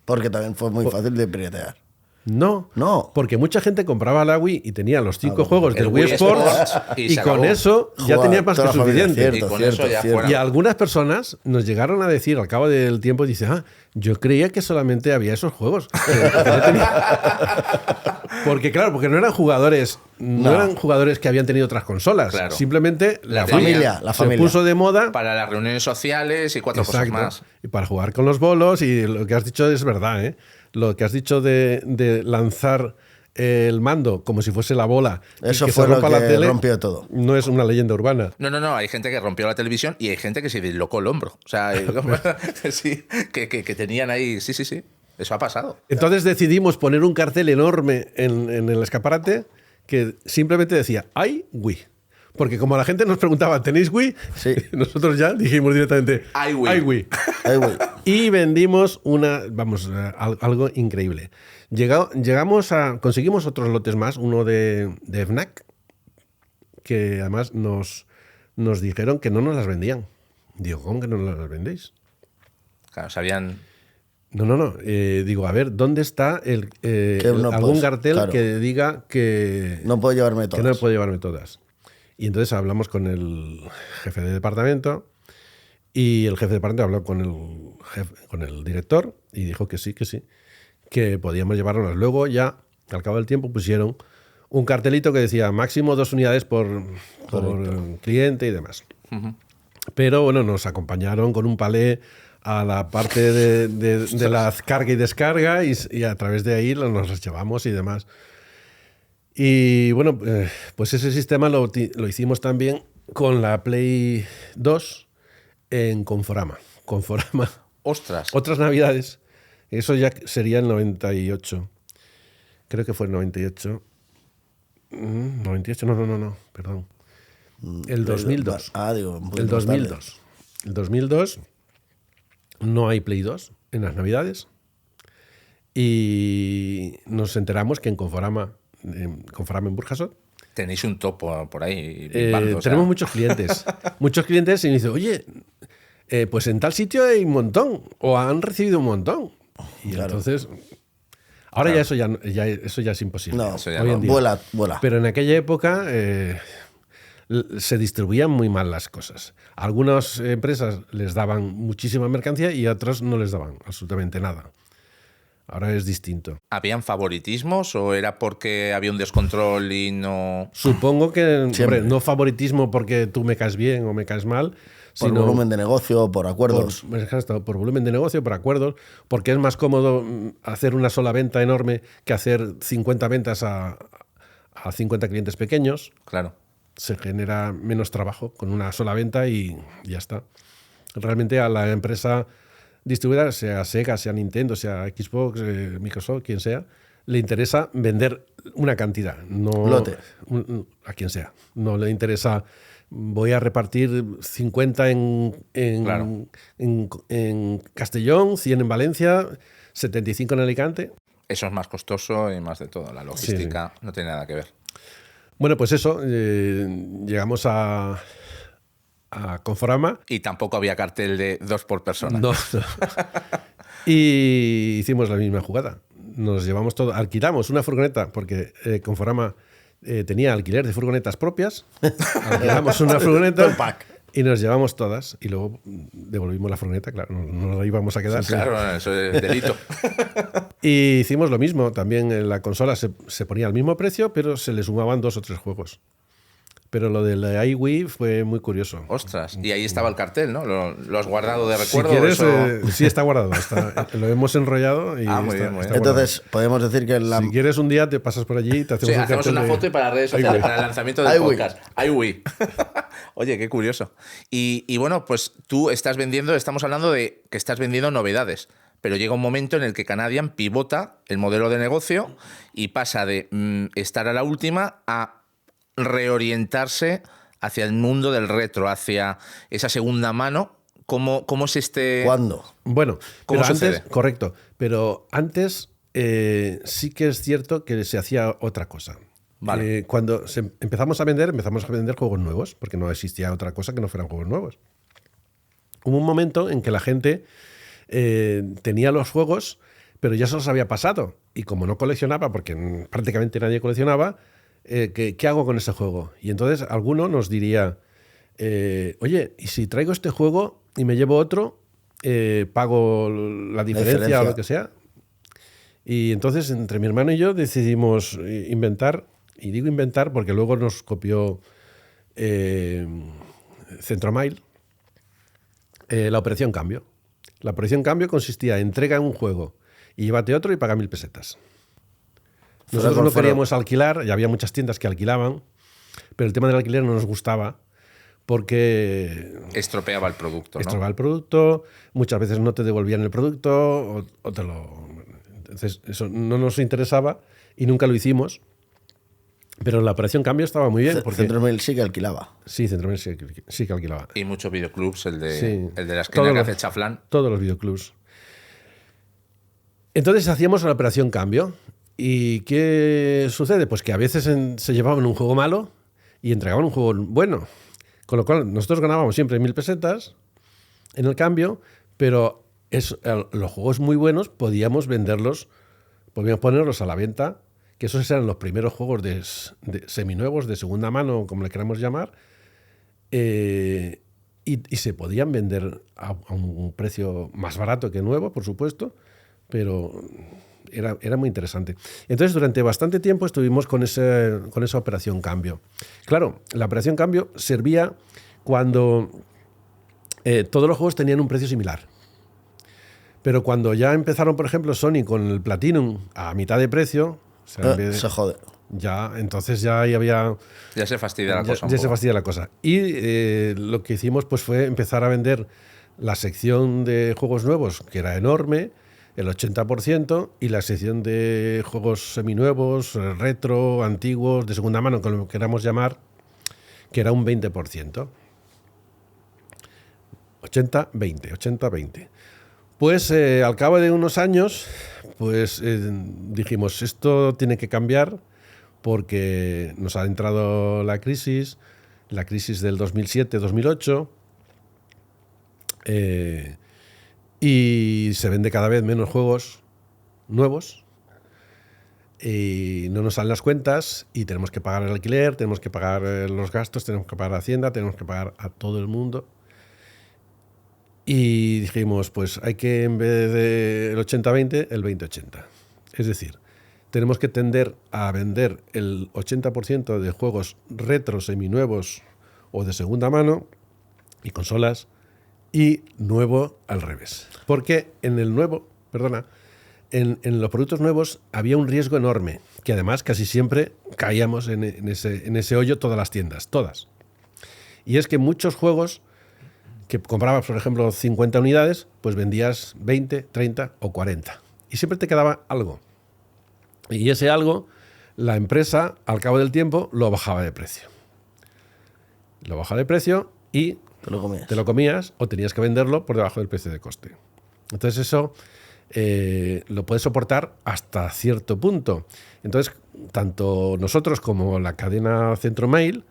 Porque también fue muy fácil de piratear. No, No. porque mucha gente compraba la Wii y tenía los 5 bueno. juegos del El Wii Wii Sports Sports y y se con acabó. eso ya Joder, tenía más que toda la familia, suficiente. Y con eso ya fuera. Y algunas personas nos llegaron a decir al cabo del tiempo, dice, yo creía que solamente había esos juegos. No tenía- porque claro, porque no eran jugadores, no No. eran jugadores que habían tenido otras consolas. Claro. Simplemente La Wii familia, la se familia. puso de moda. Para las reuniones sociales y cuatro Exacto. cosas más. Y para jugar con los bolos, y lo que has dicho es verdad, ¿eh? Lo que has dicho de lanzar el mando como si fuese la bola y Eso que fue se lo rompa que la tele, rompió todo. no es una leyenda urbana. No. Hay gente que rompió la televisión y hay gente que se dislocó el hombro. O sea, sí, que tenían ahí. Sí. Eso ha pasado. Entonces decidimos poner un cartel enorme en el escaparate que simplemente decía, ¡ay, Wii! Porque como la gente nos preguntaba, ¿tenéis Wii? Sí. Nosotros ya dijimos directamente, ¡ay, Wii! ¡ay, Wii! Ahí voy. Y vendimos algo increíble. Conseguimos otros lotes más, uno de Fnac, que además nos dijeron que no nos las vendían. Digo, ¿cómo que no nos las vendéis? Claro, sabían. No. Digo, a ver, ¿dónde está no algún puedes, cartel claro. que diga que No puedo llevarme que todas. no puedo llevarme todas? Y entonces hablamos con el jefe de departamento y el jefe de departamento habló con el director y dijo que sí, que podíamos llevarnos. Luego ya, al cabo del tiempo, pusieron un cartelito que decía máximo 2 unidades por cliente y demás. Pero bueno, nos acompañaron con un palé a la parte de la carga y descarga y a través de ahí nos las llevamos y demás. Y bueno, pues ese sistema lo hicimos también con la Play 2 en Conforama. Conforama. ¡Ostras! Otras navidades. Eso ya sería el 98. Creo que fue el 98. 98, no, perdón. El 2002. Digo, un poquito El más tarde. 2002. El 2002 no hay Play 2 en las navidades. Y nos enteramos que en Conforama en Burjasot, Tenéis un topo por ahí. bimbando, o sea. tenemos muchos clientes. Muchos clientes y me dicen, oye, pues en tal sitio hay un montón. O han recibido un montón. Y Claro. entonces... Ahora ya eso ya es imposible. No, Eso ya hoy no. en día. vuela. Pero en aquella época se distribuían muy mal las cosas. Algunas empresas les daban muchísima mercancía y a otras no les daban absolutamente nada. Ahora es distinto. ¿Habían favoritismos o era porque había un descontrol y no...? Supongo que, Siempre. hombre, no favoritismo porque tú me caes bien o me caes mal, Por sino volumen de negocio, por acuerdos. por volumen de negocio, por acuerdos, porque es más cómodo hacer una sola venta enorme que hacer 50 ventas a 50 clientes pequeños. Claro. Se genera menos trabajo con una sola venta y ya está. Realmente a la empresa distribuidora, sea Sega, sea Nintendo, sea Xbox, Microsoft, quien sea, le interesa vender una cantidad, no Lote. A quien sea. No le interesa, voy a repartir 50 Claro. en Castellón, 100 en Valencia, 75 en Alicante. Eso es más costoso y más de todo. La logística no tiene nada que ver. Bueno, pues eso, llegamos a a Conforama. Y tampoco había cartel de 2 por persona. No. Y hicimos la misma jugada. Nos llevamos todo, alquilamos una furgoneta, porque Conforama tenía alquiler de furgonetas propias. Alquilamos una furgoneta y nos llevamos todas. Y luego devolvimos la furgoneta, claro, no la íbamos a quedar. Sí, claro, eso es delito. Y hicimos lo mismo. También en la consola se ponía al mismo precio, pero se le sumaban 2 o 3 juegos. Pero lo de la iWii fue muy curioso. Ostras, y ahí estaba el cartel, ¿no? ¿Lo has guardado de recuerdo? Si quieres, sí, está guardado. Lo hemos enrollado y muy bien, muy bien. Entonces, podemos decir que si quieres un día te pasas por allí y te hacemos, hacemos una foto y para las redes sociales, para el lanzamiento del podcast. iWii. Oye, qué curioso. Y bueno, pues tú estamos hablando de que estás vendiendo novedades, pero llega un momento en el que Canadian pivota el modelo de negocio y pasa de estar a la última a reorientarse hacia el mundo del retro, hacia esa segunda mano. ¿Cómo es este...? ¿Cuándo? Bueno, ¿Cómo pero sucede? Antes, correcto, pero antes sí que es cierto que se hacía otra cosa. Vale. Cuando empezamos a vender juegos nuevos, porque no existía otra cosa que no fueran juegos nuevos. Hubo un momento en que la gente tenía los juegos, pero ya se los había pasado. Y como no coleccionaba, porque prácticamente nadie coleccionaba, ¿qué hago con ese juego? Y entonces alguno nos diría, oye, ¿y si traigo este juego y me llevo otro, pago la diferencia o lo que sea? Y entonces entre mi hermano y yo decidimos inventar, y digo inventar porque luego nos copió Centromail, la operación cambio. La operación cambio consistía en entrega un juego y llévate otro y paga 1.000 pesetas. Nosotros no queríamos alquilar, ya había muchas tiendas que alquilaban, pero el tema del alquiler no nos gustaba porque estropeaba el producto, ¿no? Estropeaba el producto, muchas veces no te devolvían el producto o te lo... Entonces eso no nos interesaba y nunca lo hicimos, pero la operación cambio estaba muy bien. Porque Centromail sí que alquilaba. Sí, Centromail sí que alquilaba. Y muchos videoclubs, el de la esquina todos que hace Chaflán. Todos los videoclubs. Entonces hacíamos la operación cambio. ¿Y qué sucede? Pues que a veces se llevaban un juego malo y entregaban un juego bueno. Con lo cual nosotros ganábamos siempre 1.000 pesetas en el cambio, pero los juegos muy buenos podíamos venderlos, podíamos ponerlos a la venta, que esos eran los primeros juegos de seminuevos, de segunda mano, como le queramos llamar, y se podían vender a un precio más barato que nuevo, por supuesto, pero... Era muy interesante. Entonces, durante bastante tiempo estuvimos con esa operación cambio. Claro, la operación cambio servía cuando todos los juegos tenían un precio similar. Pero cuando ya empezaron, por ejemplo, Sony con el Platinum a mitad de precio... se jode. Ya, entonces ya ahí había... Ya se fastidia la cosa. Ya se fastidia la cosa. Y lo que hicimos pues, fue empezar a vender la sección de juegos nuevos, que era enorme, el 80%, y la sección de juegos seminuevos, retro, antiguos, de segunda mano, como lo queramos llamar, que era un 20%. 80-20. Pues al cabo de unos años, pues dijimos, esto tiene que cambiar porque nos ha entrado la crisis del 2007-2008, y se vende cada vez menos juegos nuevos y no nos salen las cuentas y tenemos que pagar el alquiler, tenemos que pagar los gastos, tenemos que pagar a Hacienda, tenemos que pagar a todo el mundo. Y dijimos, pues hay que, en vez del 80-20, el 20-80. Es decir, tenemos que tender a vender el 80% de juegos retro, seminuevos o de segunda mano y consolas, y nuevo al revés. Porque en los productos nuevos había un riesgo enorme, que además casi siempre caíamos en ese hoyo todas las tiendas, todas. Y es que muchos juegos que comprabas, por ejemplo, 50 unidades, pues vendías 20, 30 o 40. Y siempre te quedaba algo. Y ese algo, la empresa, al cabo del tiempo, lo bajaba de precio. Lo bajaba de precio y te lo comías o tenías que venderlo por debajo del precio de coste. Entonces eso lo puedes soportar hasta cierto punto. Entonces, tanto nosotros como la cadena Centromail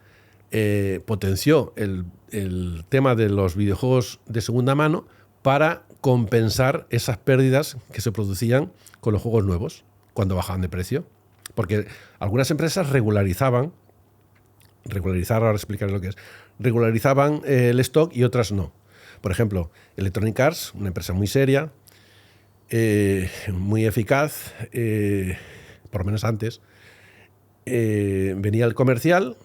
potenció el tema de los videojuegos de segunda mano para compensar esas pérdidas que se producían con los juegos nuevos cuando bajaban de precio. Porque algunas empresas regularizaban, ahora explicaré lo que es, regularizaban el stock y otras no. Por ejemplo, Electronic Arts, una empresa muy seria, muy eficaz, por lo menos antes, venía el comercial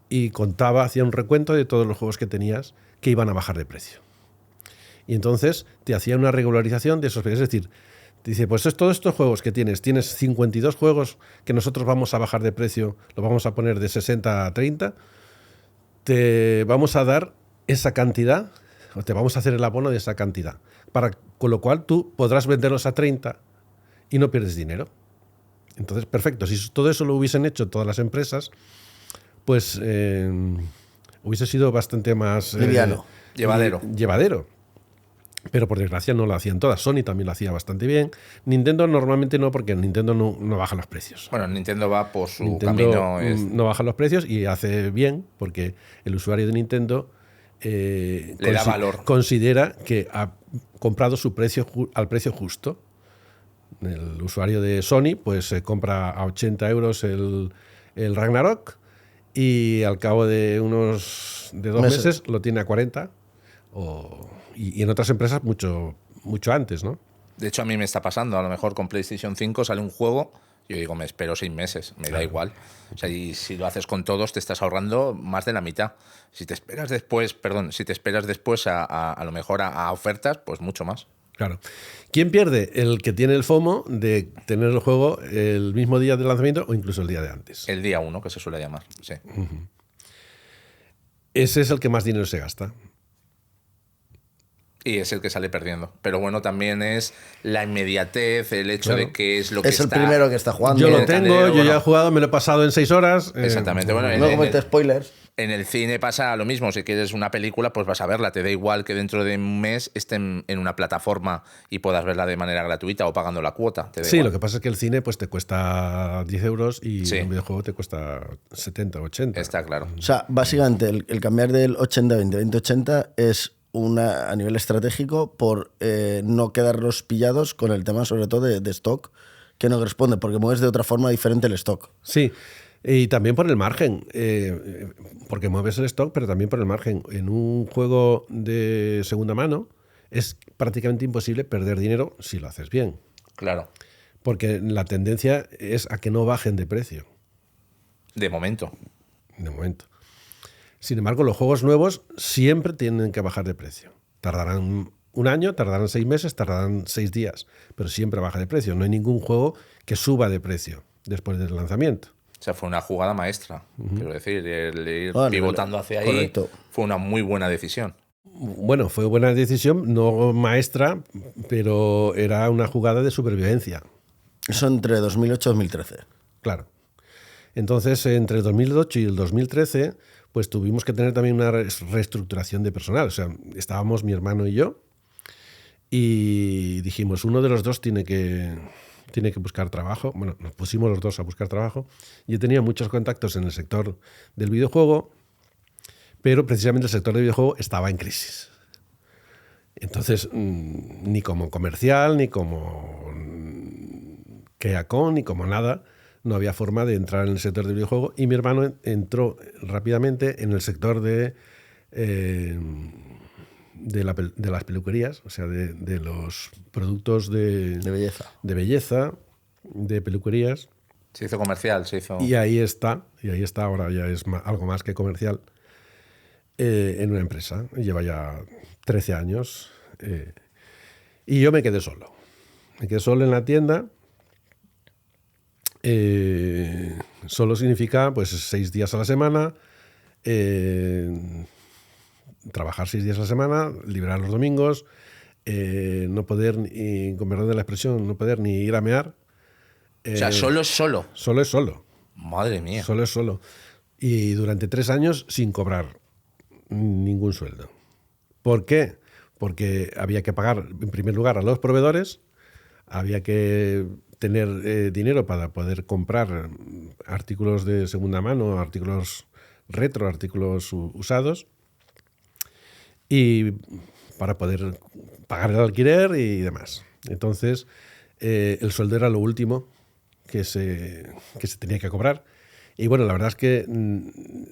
y hacía un recuento de todos los juegos que tenías que iban a bajar de precio. Y entonces te hacía una regularización de esos precios. Es decir, te dice, pues todos estos juegos que tienes 52 juegos que nosotros vamos a bajar de precio, los vamos a poner de 60 a 30, te vamos a dar esa cantidad, o te vamos a hacer el abono de esa cantidad, con lo cual tú podrás venderlos a 30 y no pierdes dinero. Entonces, perfecto. Si todo eso lo hubiesen hecho todas las empresas, pues hubiese sido bastante más... liviano. Llevadero. Pero por desgracia no lo hacían todas. Sony también lo hacía bastante bien. Nintendo normalmente no, porque Nintendo no baja los precios. Bueno, Nintendo va por su Nintendo camino. No baja los precios y hace bien, porque el usuario de Nintendo le da valor. Considera que ha comprado su precio al precio justo. El usuario de Sony pues se compra a 80 euros el Ragnarok y al cabo de 2 meses lo tiene a 40 y en otras empresas mucho antes, ¿no? De hecho, a mí me está pasando. A lo mejor con PlayStation 5 sale un juego, yo digo, me espero 6 meses, me da igual. O sea, y si lo haces con todos, te estás ahorrando más de la mitad. Si te esperas después, a lo mejor a ofertas, pues mucho más. Claro. ¿Quién pierde? El que tiene el FOMO de tener el juego el mismo día del lanzamiento o incluso el día de antes. El día 1, que se suele llamar, sí. Ese es el que más dinero se gasta. Y es el que sale perdiendo. Pero bueno, también es la inmediatez, el hecho de que es lo que es el primero que está jugando. Yo lo tengo, yo ya he jugado, me lo he pasado en 6 horas. Exactamente. Bueno, no comete spoilers. En el cine pasa lo mismo. Si quieres una película, pues vas a verla. Te da igual que dentro de un mes esté en una plataforma y puedas verla de manera gratuita o pagando la cuota. Sí, igual. Lo que pasa es que el cine pues te cuesta 10 euros y un videojuego te cuesta 70 o 80. Está claro. O sea, básicamente el cambiar del 80-20, 20-80 es a nivel estratégico por no quedarnos pillados con el tema sobre todo de stock que no corresponde, porque mueves de otra forma diferente el stock. Sí, y también por el margen, porque mueves el stock, pero también por el margen. En un juego de segunda mano es prácticamente imposible perder dinero si lo haces bien. Claro. Porque la tendencia es a que no bajen de precio. De momento. Sin embargo, los juegos nuevos siempre tienen que bajar de precio. Tardarán 1 año, tardarán 6 meses, tardarán 6 días, pero siempre baja de precio. No hay ningún juego que suba de precio después del lanzamiento. O sea, fue una jugada maestra. Quiero decir, el ir pivotando hacia ahí. Correcto. Fue una muy buena decisión. Bueno, fue buena decisión, no maestra, pero era una jugada de supervivencia. Eso entre 2008 y 2013. Claro. Entonces, entre el 2008 y el 2013, pues tuvimos que tener también una reestructuración de personal. O sea, estábamos mi hermano y yo y dijimos, uno de los dos tiene que buscar trabajo. Bueno, nos pusimos los dos a buscar trabajo. Yo tenía muchos contactos en el sector del videojuego, pero precisamente el sector del videojuego estaba en crisis. Entonces, ni como comercial, ni como KEACON, ni como nada, no había forma de entrar en el sector del videojuego y mi hermano entró rápidamente en el sector de las peluquerías, o sea, de los productos de belleza, de peluquerías. Se hizo comercial, Y ahí está, ahora ya es algo más que comercial, en una empresa. Lleva ya 13 años. Y yo me quedé solo. Me quedé solo en la tienda. Solo significa pues 6 días a la semana, trabajar 6 días a la semana, librar los domingos, no poder, con perdón de la expresión, no poder ni ir a mear. O sea, solo es solo. Solo es solo. Madre mía. Solo es solo. Y durante 3 años sin cobrar ningún sueldo. ¿Por qué? Porque había que pagar, en primer lugar, a los proveedores, había que tener dinero para poder comprar artículos de segunda mano, artículos retro, artículos usados, y para poder pagar el alquiler y demás. Entonces, el sueldo era lo último que se tenía que cobrar. Y bueno, la verdad es que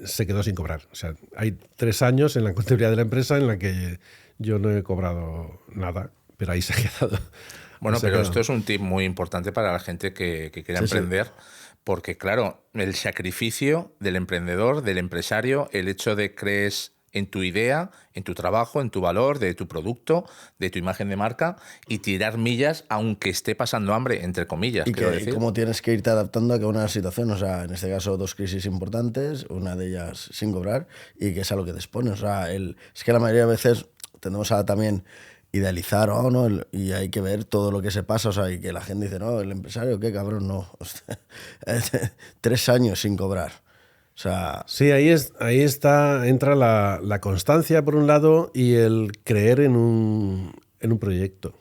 se quedó sin cobrar. O sea, hay 3 años en la contabilidad de la empresa en la que yo no he cobrado nada, pero ahí se ha quedado. Bueno, pero esto es un tip muy importante para la gente que quiera emprender, porque claro, el sacrificio del emprendedor, del empresario, el hecho de crees en tu idea, en tu trabajo, en tu valor, de tu producto, de tu imagen de marca y tirar millas aunque esté pasando hambre, entre comillas. Y cómo tienes que irte adaptando a cada una situación. O sea, en este caso 2 crisis importantes, una de ellas sin cobrar y que es a lo que te expones. O sea, es que la mayoría de veces tendemos a también idealizar ¿no? Y hay que ver todo lo que se pasa. O sea, y que la gente dice, no, el empresario, qué cabrón, no. 3 años sin cobrar. O sea, sí, ahí entra la constancia por un lado y el creer en un proyecto.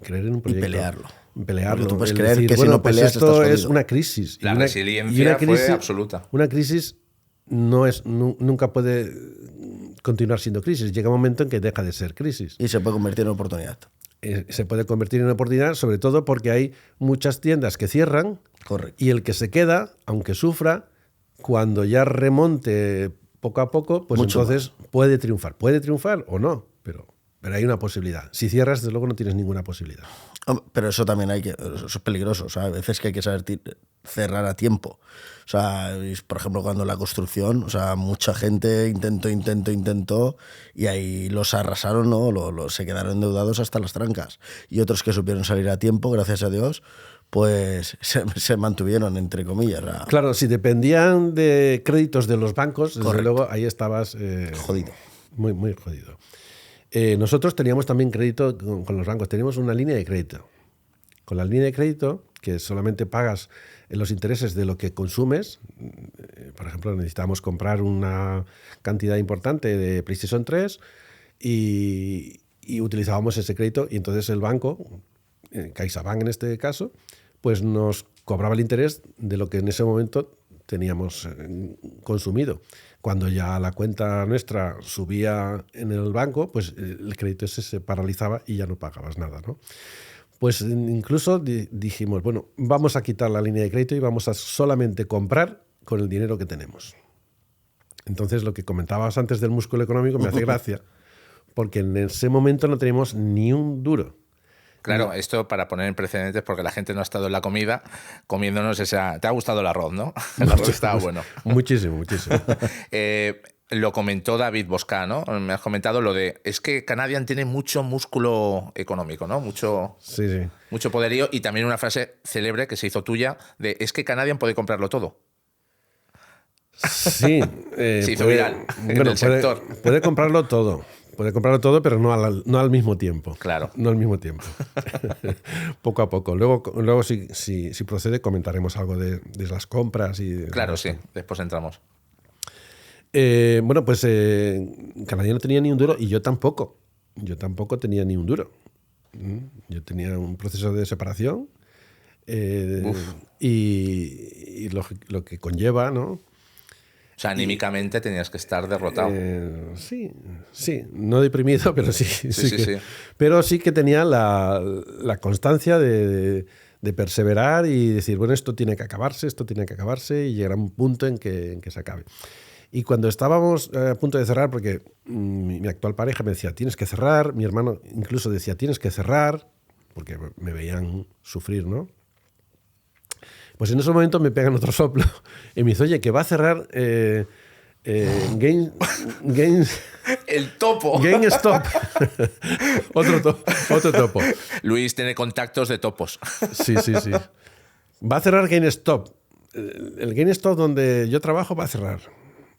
Creer en un proyecto. Y pelearlo. Pelearlo. Porque tú puedes creer que si no peleas pues esto estás es una crisis. La resiliencia fue absoluta. Una crisis nunca puede continuar siendo crisis. Llega un momento en que deja de ser crisis. Y se puede convertir en oportunidad. Se puede convertir en oportunidad, sobre todo porque hay muchas tiendas que cierran. Correcto. Y el que se queda, aunque sufra, cuando ya remonte poco a poco, pues mucho entonces más. Puede triunfar. Puede triunfar o no, pero hay una posibilidad. Si cierras, desde luego no tienes ninguna posibilidad. Pero eso también eso es peligroso. O sea, a veces que hay que saber cerrar a tiempo. O sea, por ejemplo, cuando la construcción, o sea, mucha gente intentó y ahí los arrasaron, ¿no? Se quedaron endeudados hasta las trancas. Y otros que supieron salir a tiempo, gracias a Dios, pues se mantuvieron, entre comillas. Claro, si dependían de créditos de los bancos, desde luego ahí estabas jodido. Muy, muy jodido. Nosotros teníamos también crédito con los bancos, teníamos una línea de crédito. Con la línea de crédito, que solamente pagas los intereses de lo que consumes, por ejemplo, necesitábamos comprar una cantidad importante de PlayStation 3 y utilizábamos ese crédito y entonces el banco, CaixaBank en este caso, pues nos cobraba el interés de lo que en ese momento teníamos consumido. Cuando ya la cuenta nuestra subía en el banco, pues el crédito ese se paralizaba y ya no pagabas nada, ¿no? Pues incluso dijimos, bueno, vamos a quitar la línea de crédito y vamos a solamente comprar con el dinero que tenemos. Entonces, lo que comentabas antes del músculo económico me hace gracia, porque en ese momento no teníamos ni un duro. Claro, esto para poner en precedentes, porque la gente no ha estado en la comida comiéndonos esa... ¿Te ha gustado el arroz, no? El arroz estaba bueno. Muchísimo, muchísimo. Lo comentó David Bosca, ¿no? Me has comentado lo de... Es que Canadian tiene mucho músculo económico, ¿no? Mucho poderío. Y también una frase célebre que se hizo tuya de es que Canadian puede comprarlo todo. Sí. Se hizo viral en el sector. Puede comprarlo todo. Puede comprarlo todo, pero no al mismo tiempo. Claro. No al mismo tiempo. Poco a poco. Luego si procede, comentaremos algo de las compras. Claro, sí. Después entramos. Bueno, pues Canadian no tenía ni un duro y yo tampoco. Yo tampoco tenía ni un duro. Yo tenía un proceso de separación y lo que conlleva, ¿no? O sea, anímicamente tenías que estar derrotado. Sí, no deprimido, pero sí. Pero sí que tenía la constancia de perseverar y decir, bueno, esto tiene que acabarse y llegar a un punto en que se acabe. Y cuando estábamos a punto de cerrar, porque mi actual pareja me decía, tienes que cerrar, mi hermano incluso decía, tienes que cerrar, porque me veían sufrir, ¿no? Pues en ese momento me pegan otro soplo y me dice, oye, que va a cerrar Games... El topo. GameStop. Otro topo. Luis tiene contactos de topos. Sí. Va a cerrar GameStop. El GameStop donde yo trabajo va a cerrar.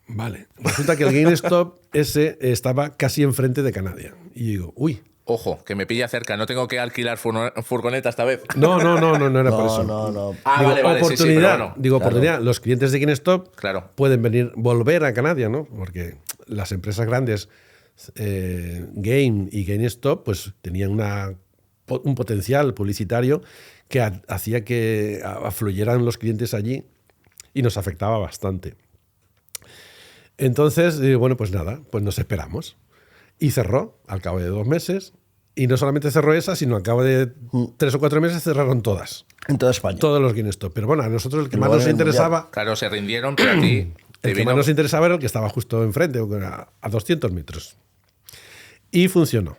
Vale. Resulta que el GameStop ese estaba casi enfrente de Canadian. Y digo, uy. Ojo, que me pilla cerca, no tengo que alquilar furgoneta esta vez. No era por eso. No. Vale, oportunidad. Sí, digo, claro. Oportunidad. Los clientes de GameStop pueden volver a Canadian, ¿no? Porque las empresas grandes, Game y GameStop, pues tenían un potencial publicitario que hacía que afluyeran los clientes allí y nos afectaba bastante. Entonces, bueno, pues nada, pues nos esperamos. Y cerró al cabo de 2 meses. Y no solamente cerró esa, sino al cabo de 3 o 4 meses cerraron todas. En toda España. Todos los GameStop. Pero bueno, a nosotros el que más Igual nos en el interesaba... Claro, se rindieron, pero a ti te El que vino... más nos interesaba era el que estaba justo enfrente, a 200 metros. Y funcionó.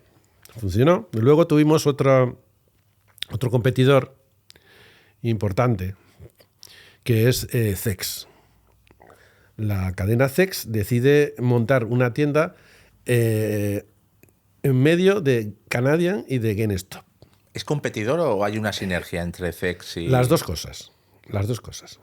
Funcionó. Y luego tuvimos otro competidor importante, que es CEX. La cadena CEX decide montar una tienda en medio de Canadian y de GameStop. ¿Es competidor o hay una sinergia entre CEX y...? Las dos cosas. Las dos cosas.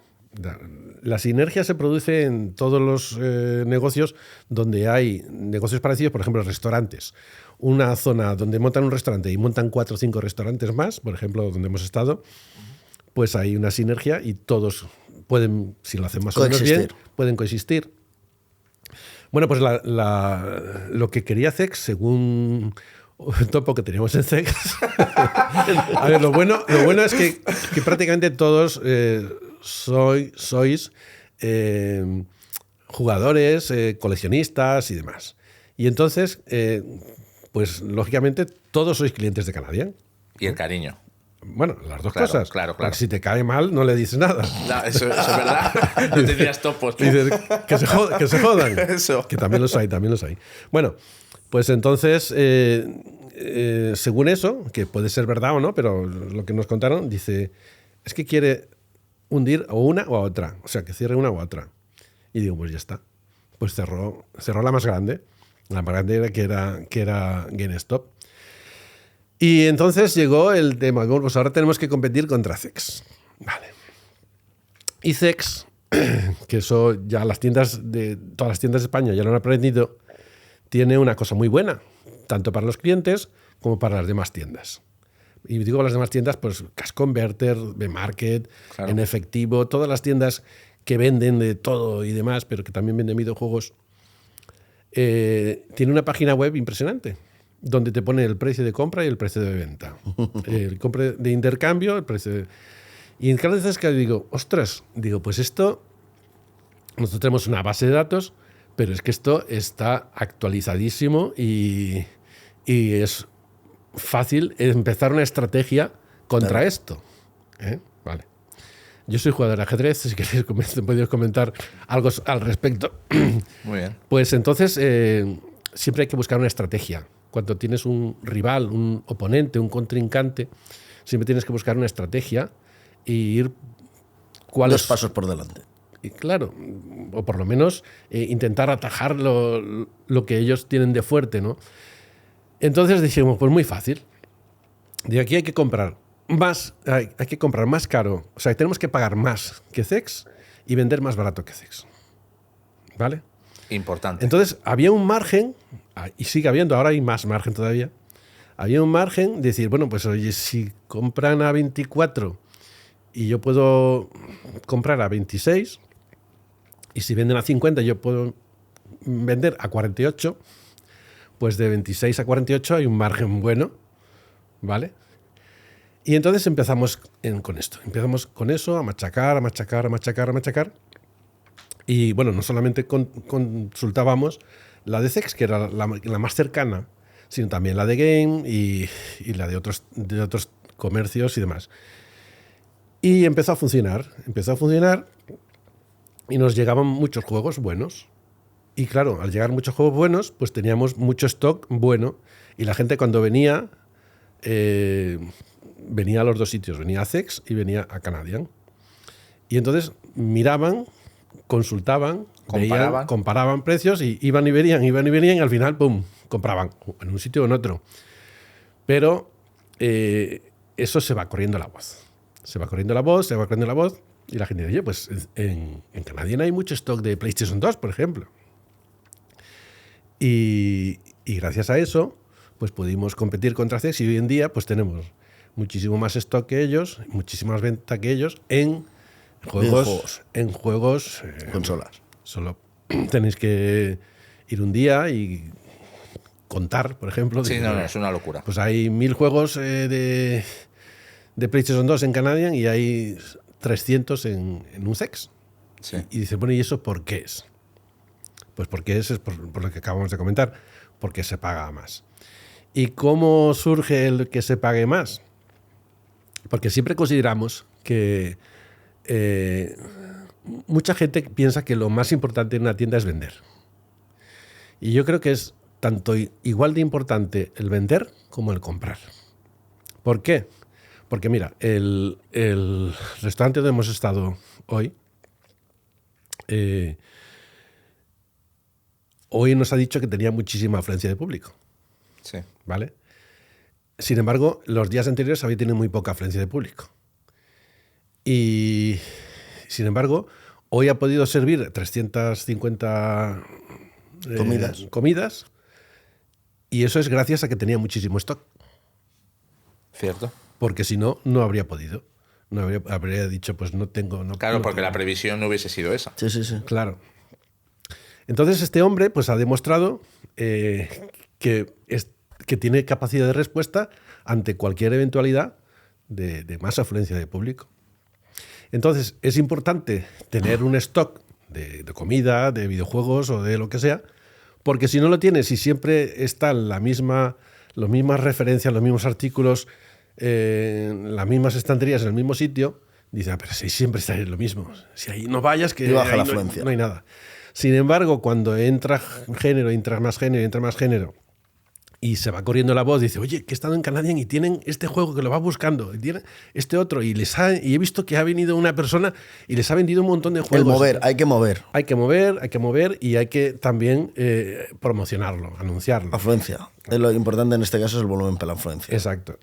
La sinergia se produce en todos los negocios donde hay negocios parecidos, por ejemplo, restaurantes. Una zona donde montan un restaurante y montan 4 o 5 restaurantes más, por ejemplo, donde hemos estado, pues hay una sinergia y todos pueden, si lo hacen más o menos bien, pueden coexistir. Bueno, pues lo que quería CEX, según un topo que teníamos en CEX, a ver, lo bueno es que prácticamente todos sois jugadores, coleccionistas y demás. Y entonces, pues lógicamente todos sois clientes de Canadian. Y el cariño. Bueno, las dos cosas. Claro. Porque si te cae mal, no le dices nada. No, eso es verdad. No tendrías topos. Dices, que se jodan. Eso. Que también los hay. Bueno, pues entonces, según eso, que puede ser verdad o no, pero lo que nos contaron, dice, es que quiere hundir o una o a otra. O sea, que cierre una o a otra. Y digo, pues ya está. Pues cerró la más grande. La más grande era que era GameStop. Y entonces llegó el tema, bueno, pues ahora tenemos que competir contra CEX. Vale. Y CEX, que eso ya todas las tiendas de España ya lo han aprendido, tiene una cosa muy buena, tanto para los clientes como para las demás tiendas. Y digo las demás tiendas, pues Cash Converter, B-Market, Claro. En Efectivo, todas las tiendas que venden de todo y demás, pero que también venden videojuegos, tiene una página web impresionante, donde te pone el precio de compra y el precio de venta. El compra de intercambio, el precio de... Y en cada vez que digo, ostras, pues esto, nosotros tenemos una base de datos, pero es que esto está actualizadísimo y es fácil empezar una estrategia contra esto. Vale. Yo soy jugador de ajedrez, si queréis podéis comentar algo al respecto. Muy bien. Pues entonces siempre hay que buscar una estrategia. Cuando tienes un rival, un oponente, un contrincante, siempre tienes que buscar una estrategia y ir... Dos pasos por delante. Y claro, o por lo menos intentar atajar lo que ellos tienen de fuerte, ¿no? Entonces dijimos, pues muy fácil. De aquí hay que comprar hay que comprar más caro. O sea, tenemos que pagar más que CEX y vender más barato que CEX. ¿Vale? Importante. Entonces, había un margen, y sigue habiendo, ahora hay más margen todavía. Había un margen de decir, bueno, pues oye, si compran a 24 y yo puedo comprar a 26, y si venden a 50 yo puedo vender a 48, pues de 26 a 48 hay un margen bueno, ¿vale? Y entonces empezamos con esto. Empezamos con eso, a machacar. Y bueno, no solamente consultábamos la de CEX, que era la más cercana, sino también la de Game y la de otros comercios y demás. Y empezó a funcionar y nos llegaban muchos juegos buenos. Y claro, al llegar muchos juegos buenos, pues teníamos mucho stock bueno. Y la gente cuando venía a los dos sitios, venía a CEX y venía a Canadian. Y entonces miraban, consultaban, veían, comparaban precios y iban y venían y al final, ¡pum!, compraban en un sitio o en otro. Pero eso se va corriendo la voz. Se va corriendo la voz y la gente dice, oye, pues en Canadian hay mucho stock de PlayStation 2, por ejemplo. Y gracias a eso, pues pudimos competir contra CEX y hoy en día pues tenemos muchísimo más stock que ellos, muchísima más venta que ellos en juegos consolas. Solo tenéis que ir un día y contar, por ejemplo. Sí, no, es una locura. Pues hay 1000 juegos de PlayStation 2 en Canadian y hay 300 en un CEX. Sí. Y dice, bueno, ¿y eso por qué es? Pues porque eso es por lo que acabamos de comentar, porque se paga más. ¿Y cómo surge el que se pague más? Porque siempre consideramos que mucha gente piensa que lo más importante en una tienda es vender. Y yo creo que es tanto igual de importante el vender como el comprar. ¿Por qué? Porque mira, el restaurante donde hemos estado hoy, hoy nos ha dicho que tenía muchísima afluencia de público. Sí. ¿Vale? Sin embargo, los días anteriores había tenido muy poca afluencia de público. Y, sin embargo, hoy ha podido servir 350 comidas y eso es gracias a que tenía muchísimo stock. Cierto. Porque si no, no habría podido. No habría dicho, pues no tengo... Claro, porque tengo. la previsión no hubiese sido esa. Sí, sí, sí. Claro. Entonces este hombre pues ha demostrado que tiene capacidad de respuesta ante cualquier eventualidad de más afluencia de público. Entonces es importante tener un stock de comida, de videojuegos o de lo que sea, porque si no lo tienes y siempre están las mismas referencias, los mismos artículos, las mismas estanterías en el mismo sitio, dice, pero si siempre está en lo mismo, si ahí no vayas, que baja ahí la afluencia. no hay nada. Sin embargo, cuando entra género, entra más género, y se va corriendo la voz, dice, oye, que he estado en Canadian y tienen este juego que lo va buscando, y tienen este otro, y he visto que ha venido una persona y les ha vendido un montón de juegos. El mover, hay que mover. Hay que mover y hay que también promocionarlo, anunciarlo. Afluencia. Lo importante en este caso es el volumen para la afluencia. Exacto.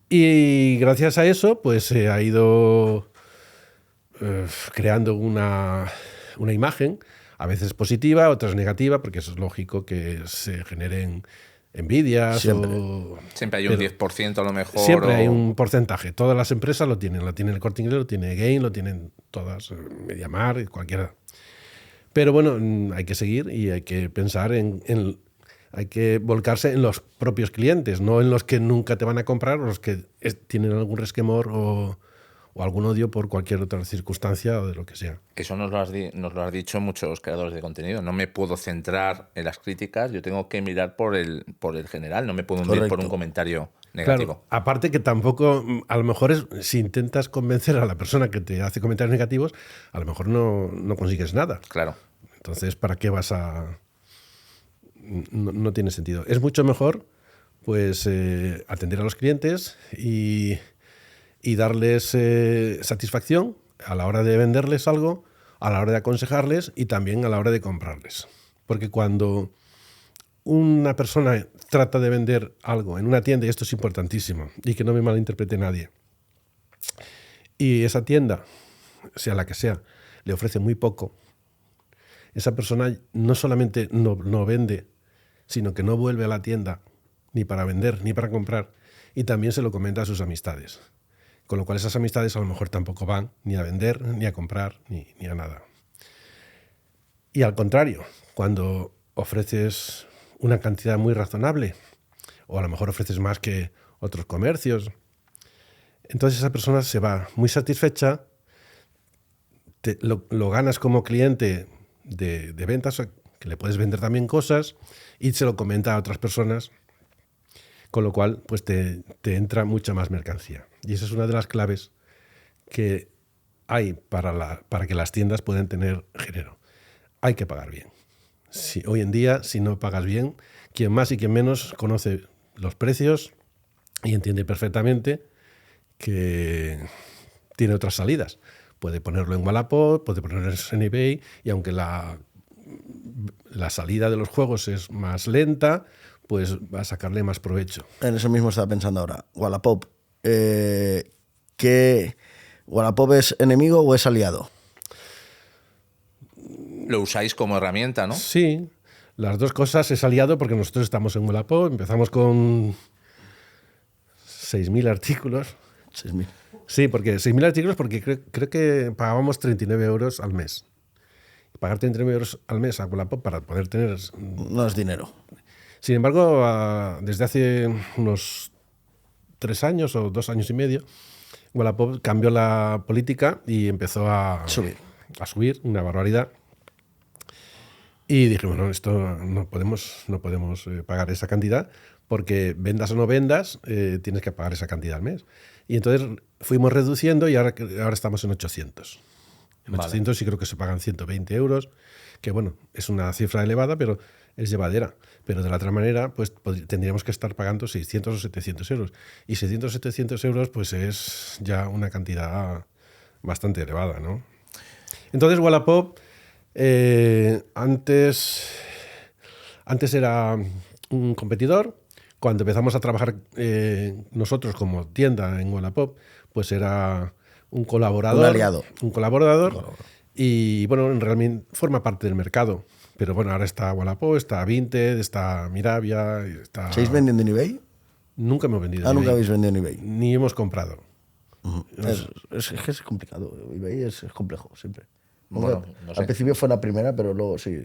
Y gracias a eso, pues se ha ido creando una imagen, a veces positiva, otras negativa, porque eso es lógico que se generen envidias. Siempre hay un 10% a lo mejor. Siempre hay un porcentaje. Todas las empresas lo tienen. Lo tiene el Corte Inglés, lo tiene Game, lo tienen todas, MediaMarkt, cualquiera. Pero bueno, hay que seguir y hay que pensar hay que volcarse en los propios clientes, no en los que nunca te van a comprar o los que tienen algún resquemor o algún odio por cualquier otra circunstancia o de lo que sea. Eso nos lo has dicho muchos creadores de contenido. No me puedo centrar en las críticas, yo tengo que mirar por el general, no me puedo hundir por un comentario negativo. Claro, aparte que tampoco, a lo mejor si intentas convencer a la persona que te hace comentarios negativos, a lo mejor no consigues nada. Claro. Entonces, ¿para qué vas a...? No tiene sentido. Es mucho mejor pues atender a los clientes y darles satisfacción a la hora de venderles algo, a la hora de aconsejarles y también a la hora de comprarles. Porque cuando una persona trata de vender algo en una tienda, y esto es importantísimo, y que no me malinterprete nadie, y esa tienda, sea la que sea, le ofrece muy poco, esa persona no solamente no vende, sino que no vuelve a la tienda ni para vender ni para comprar, y también se lo comenta a sus amistades. Con lo cual esas amistades a lo mejor tampoco van ni a vender, ni a comprar, ni a nada. Y al contrario, cuando ofreces una cantidad muy razonable, o a lo mejor ofreces más que otros comercios, entonces esa persona se va muy satisfecha, lo ganas como cliente de ventas, que le puedes vender también cosas, y se lo comenta a otras personas, con lo cual pues te entra mucha más mercancía. Y esa es una de las claves que hay para que las tiendas puedan tener género. Hay que pagar bien. Hoy en día, si no pagas bien, quien más y quien menos conoce los precios y entiende perfectamente que tiene otras salidas. Puede ponerlo en Wallapop, puede ponerlo en eBay, y aunque la salida de los juegos es más lenta, pues va a sacarle más provecho. En eso mismo estaba pensando ahora. Wallapop. ¿Wallapop es enemigo o es aliado? Lo usáis como herramienta, ¿no? Sí, las dos cosas es aliado porque nosotros estamos en Wallapop, empezamos con 6.000 artículos. 6.000. Sí, porque 6.000 artículos porque creo que pagábamos 39 euros al mes. Pagar 39 euros al mes a Wallapop para poder tener... No es dinero. Sin embargo, desde hace unos 3 años o 2 años y medio, Wallapop cambió la política y empezó a subir una barbaridad. Y dije, bueno, esto no podemos pagar esa cantidad porque vendas o no vendas, tienes que pagar esa cantidad al mes. Y entonces fuimos reduciendo y ahora estamos en 800. En 800 sí creo que se pagan 120 euros, que bueno, es una cifra elevada, pero es llevadera. Pero de la otra manera, pues tendríamos que estar pagando 600 o 700 euros. Y 600 o 700 euros, pues es ya una cantidad bastante elevada, ¿no? Entonces, Wallapop, antes era un competidor. Cuando empezamos a trabajar nosotros como tienda en Wallapop, pues era un colaborador. Un aliado. Un colaborador. Y bueno, realmente forma parte del mercado. Pero bueno, ahora está Wallapop, está Vinted, está Mirabia. Está... ¿Seguís vendiendo en eBay? Nunca hemos vendido. Nunca habéis vendido en eBay. Ni hemos comprado. Es complicado. eBay es complejo, siempre. Bueno, no sé. Al principio fue la primera, pero luego sí.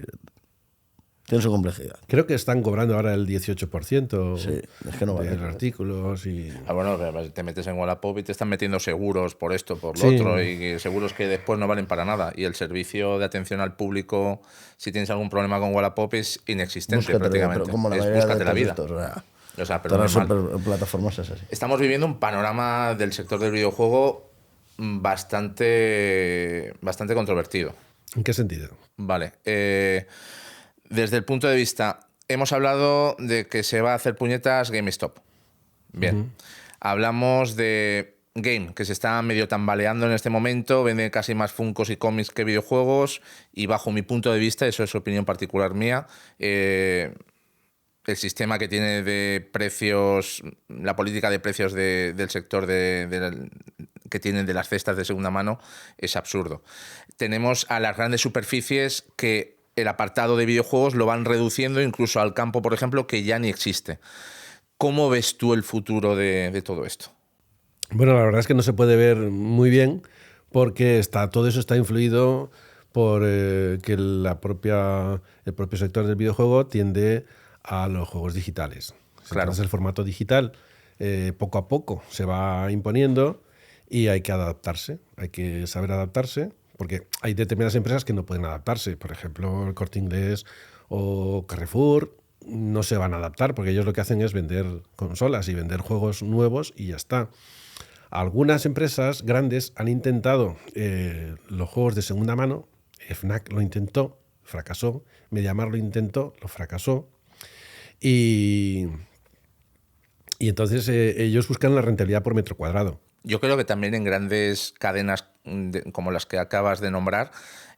Tiene su complejidad. Creo que están cobrando ahora el 18% Sí, es que no vale. de los artículos. Y... Bueno, te metes en Wallapop y te están metiendo seguros por esto, por lo Sí. otro, y seguros que después no valen para nada. Y el servicio de atención al público, si tienes algún problema con Wallapop, es inexistente prácticamente. Pero como la Es mayoría búscate de la vida. estos, O sea, pero todas las normal. plataformas es así. Estamos viviendo un panorama del sector del videojuego bastante controvertido. ¿En qué sentido? Vale. Desde el punto de vista, hemos hablado de que se va a hacer puñetas GameStop. Bien. Hablamos de Game, que se está medio tambaleando en este momento, vende casi más Funkos y cómics que videojuegos, y bajo mi punto de vista, eso es opinión particular mía, el sistema que tiene de precios, la política de precios del sector que tienen de las cestas de segunda mano es absurdo. Tenemos a las grandes superficies que el apartado de videojuegos lo van reduciendo incluso al campo, por ejemplo, que ya ni existe. ¿Cómo ves tú el futuro de todo esto? Bueno, la verdad es que no se puede ver muy bien porque todo eso está influido por que el propio sector del videojuego tiende a los juegos digitales. Claro. Entonces el formato digital poco a poco se va imponiendo y hay que adaptarse, hay que saber adaptarse, porque hay determinadas empresas que no pueden adaptarse. Por ejemplo, el Corte Inglés o Carrefour no se van a adaptar porque ellos lo que hacen es vender consolas y vender juegos nuevos y ya está. Algunas empresas grandes han intentado los juegos de segunda mano. Fnac lo intentó, fracasó. MediaMarkt lo intentó, lo fracasó. Y entonces ellos buscan la rentabilidad por metro cuadrado. Yo creo que también en grandes cadenas como las que acabas de nombrar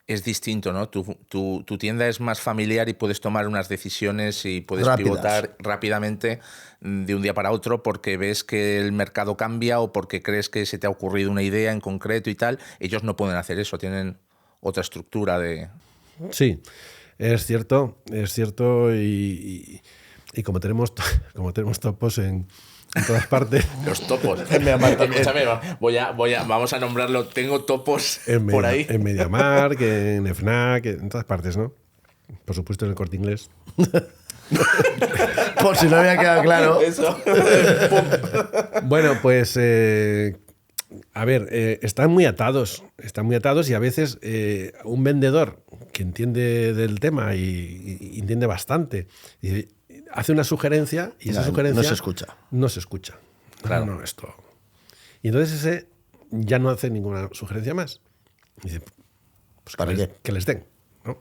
es distinto, ¿no? Tu tienda es más familiar y puedes tomar unas decisiones y puedes pivotar rápidamente de un día para otro porque ves que el mercado cambia o porque crees que se te ha ocurrido una idea en concreto y tal. Ellos no pueden hacer eso, tienen otra estructura de... Sí, es cierto y como tenemos topos en todas partes. Los topos. Vamos a nombrarlo. Tengo topos por ahí. En MediaMarkt, en Fnac, en todas partes, ¿no? Por supuesto en el Corte Inglés. Por si no había quedado claro. Eso. Bueno, pues a ver, están muy atados y a veces un vendedor que entiende del tema y entiende bastante hace una sugerencia y esa sugerencia no se escucha. Claro. No, esto. Y entonces ese ya no hace ninguna sugerencia más. Y dice, pues ¿para qué? Que les den, ¿no?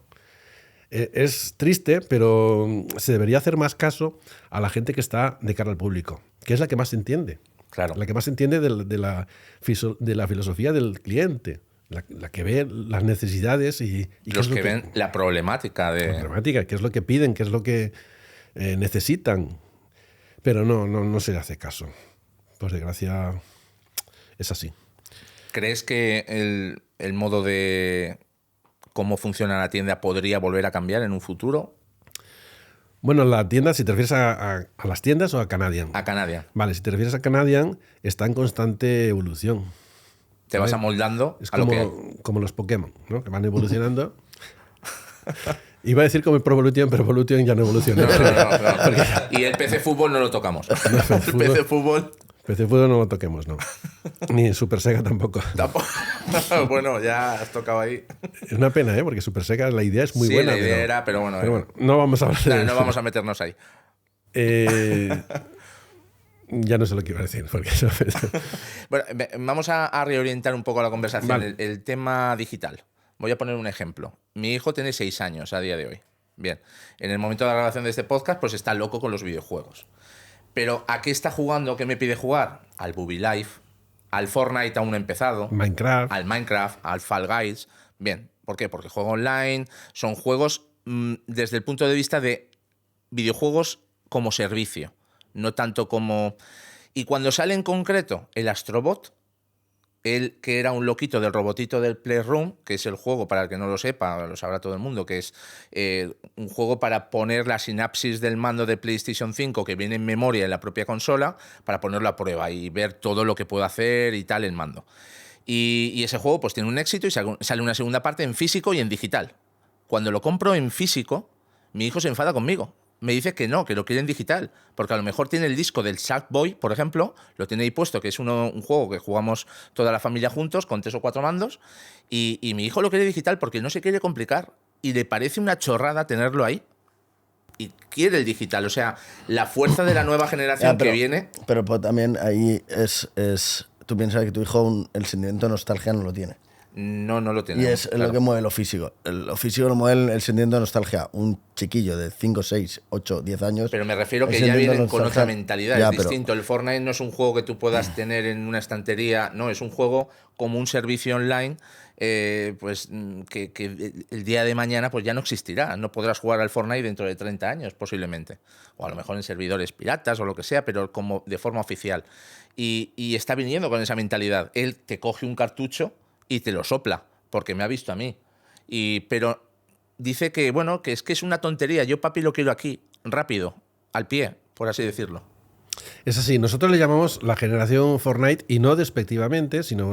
Es triste, pero se debería hacer más caso a la gente que está de cara al público, que es la que más entiende. Claro. La que más entiende de la filosofía del cliente. La que ve las necesidades y los que ven la problemática la problemática, qué es lo que piden, qué es lo que necesitan. Pero no se le hace caso. Por desgracia, es así. ¿Crees que el modo de cómo funciona la tienda podría volver a cambiar en un futuro? Bueno, la tienda, si te refieres a las tiendas o a Canadian. A Canadian. Vale, si te refieres a Canadian, está en constante evolución. Te vas amoldando es a lo que... como los Pokémon, ¿no? Que van evolucionando. Iba a decir como el Pro Evolution, pero Evolution ya no evoluciona. No. Y el PC Fútbol no lo tocamos. El PC Fútbol... PC Fútbol no lo toquemos, no. Ni en Super Sega tampoco. Tampoco. Bueno, ya has tocado ahí. Es una pena, ¿eh? Porque Super Sega la idea es muy Sí, buena. la idea era, pero bueno. No vamos a hablar de No eso. vamos a meternos ahí. Ya no sé lo que iba a decir. Porque eso... Bueno, vamos a reorientar un poco la conversación. Vale. El tema digital. Voy a poner un ejemplo. Mi hijo tiene 6 años a día de hoy. Bien, en el momento de la grabación de este podcast, pues está loco con los videojuegos. Pero ¿a qué está jugando? ¿Qué me pide jugar? Al Booby Life, al Fortnite aún no empezado, Minecraft. al Minecraft, al Fall Guys. Bien, ¿por qué? Porque juego online, son juegos desde el punto de vista de videojuegos como servicio, no tanto como... Y cuando sale en concreto el Astrobot, él, que era un loquito del robotito del Playroom, que es el juego, para el que no lo sepa, lo sabrá todo el mundo, que es un juego para poner la sinapsis del mando de PlayStation 5 que viene en memoria en la propia consola, para ponerlo a prueba y ver todo lo que puede hacer y tal el mando. Y ese juego pues tiene un éxito y sale una segunda parte en físico y en digital. Cuando lo compro en físico, mi hijo se enfada conmigo. Me dice que no, que lo quiere en digital, porque a lo mejor tiene el disco del Sackboy, por ejemplo, lo tiene ahí puesto, que es un juego que jugamos toda la familia juntos con 3 o 4 mandos, y mi hijo lo quiere digital porque no se quiere complicar y le parece una chorrada tenerlo ahí y quiere el digital. O sea, la fuerza de la nueva generación que viene... Pero también ahí es... Tú piensas que tu hijo el sentimiento de nostalgia no lo tiene. No lo tiene. Y es lo que mueve lo físico. Lo físico lo mueve el sentimiento de nostalgia. Un chiquillo de 5, 6, 8, 10 años. Pero me refiero que ya vienen con otra mentalidad. Es distinto. El Fortnite no es un juego que tú puedas tener en una estantería. No, es un juego como un servicio online. Pues que el día de mañana pues ya no existirá. No podrás jugar al Fortnite dentro de 30 años, posiblemente. O a lo mejor en servidores piratas o lo que sea, pero como de forma oficial. Y está viniendo con esa mentalidad. Él te coge un cartucho y te lo sopla, porque me ha visto a mí. Pero dice que, bueno, que es una tontería. Yo, papi, lo quiero aquí, rápido, al pie, por así decirlo. Es así, nosotros le llamamos la generación Fortnite, y no despectivamente, sino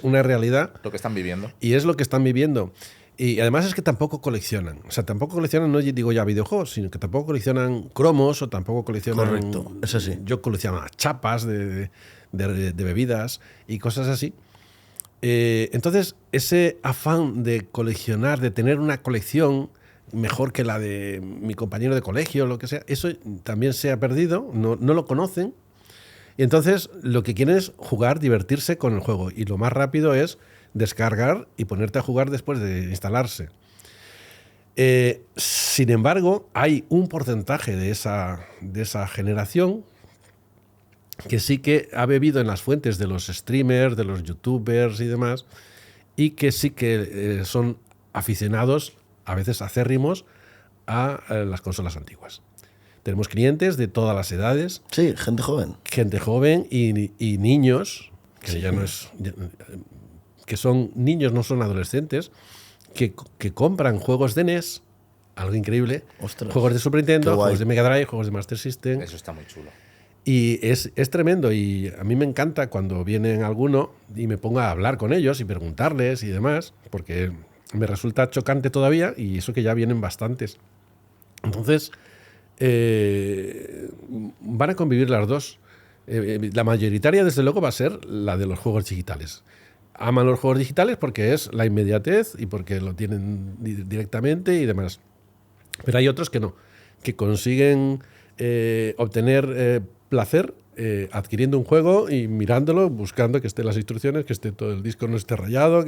una realidad. Lo que están viviendo. Y es lo que están viviendo. Y además es que tampoco coleccionan. O sea, tampoco coleccionan, no digo ya videojuegos, sino que tampoco coleccionan cromos o tampoco coleccionan... Correcto, es así. Yo colecciono chapas de bebidas y cosas así. Entonces, ese afán de coleccionar, de tener una colección mejor que la de mi compañero de colegio, lo que sea, eso también se ha perdido, no lo conocen. Y entonces lo que quieren es jugar, divertirse con el juego. Y lo más rápido es descargar y ponerte a jugar después de instalarse. Sin embargo, hay un porcentaje de esa generación que sí que ha bebido en las fuentes de los streamers, de los youtubers y demás, y que sí que son aficionados, a veces acérrimos, a las consolas antiguas. Tenemos clientes de todas las edades. Sí, gente joven. Gente joven y niños, que sí, ya no es... que son niños, no son adolescentes, que compran juegos de NES, algo increíble, Ostras, juegos de Super Nintendo, juegos de Mega Drive, juegos de Master System. Eso está muy chulo. Y es tremendo, y a mí me encanta cuando vienen alguno y me pongo a hablar con ellos y preguntarles y demás, porque me resulta chocante todavía, y eso que ya vienen bastantes. Entonces, van a convivir las dos. La mayoritaria, desde luego, va a ser la de los juegos digitales. Aman los juegos digitales porque es la inmediatez y porque lo tienen directamente y demás. Pero hay otros que no, que consiguen obtener placer adquiriendo un juego y mirándolo, buscando que estén las instrucciones, que esté todo el disco no esté rayado,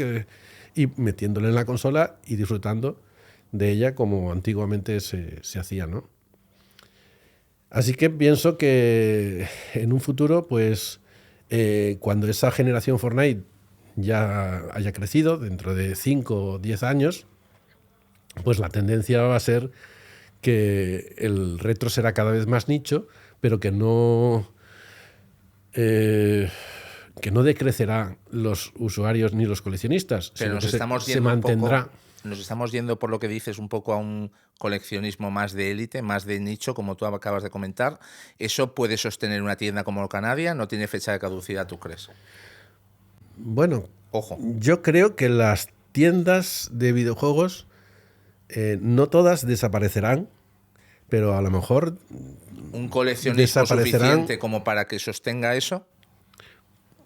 y metiéndolo en la consola y disfrutando de ella como antiguamente se hacía, ¿no? Así que pienso que en un futuro, pues cuando esa generación Fortnite ya haya crecido, dentro de 5 o 10 años, pues la tendencia va a ser que el retro será cada vez más nicho, pero que no decrecerá los usuarios ni los coleccionistas, pero sino que se mantendrá. Nos estamos yendo, por lo que dices, un poco a un coleccionismo más de élite, más de nicho, como tú acabas de comentar. ¿Eso puede sostener una tienda como Canadia? ¿No tiene fecha de caducidad, tú crees? Bueno, ojo, yo creo que las tiendas de videojuegos no todas desaparecerán, pero a lo mejor ¿Un coleccionismo desaparecerán. suficiente como para que sostenga eso?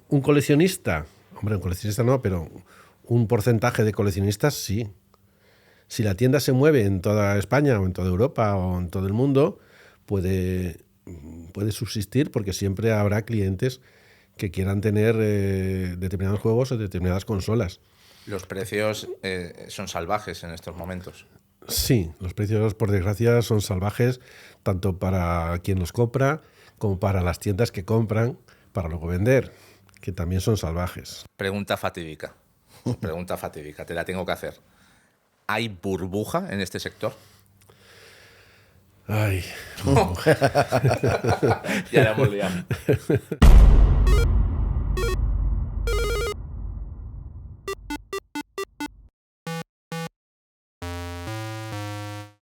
Un coleccionista, hombre, un coleccionista no, pero un porcentaje de coleccionistas sí. Si la tienda se mueve en toda España o en toda Europa o en todo el mundo, puede subsistir porque siempre habrá clientes que quieran tener determinados juegos o determinadas consolas. Los precios son salvajes en estos momentos. Sí, los precios, por desgracia, son salvajes, tanto para quien los compra como para las tiendas que compran para luego vender, que también son salvajes. Pregunta fatídica, te la tengo que hacer. ¿Hay burbuja en este sector? Ay, Ya la hemos liado.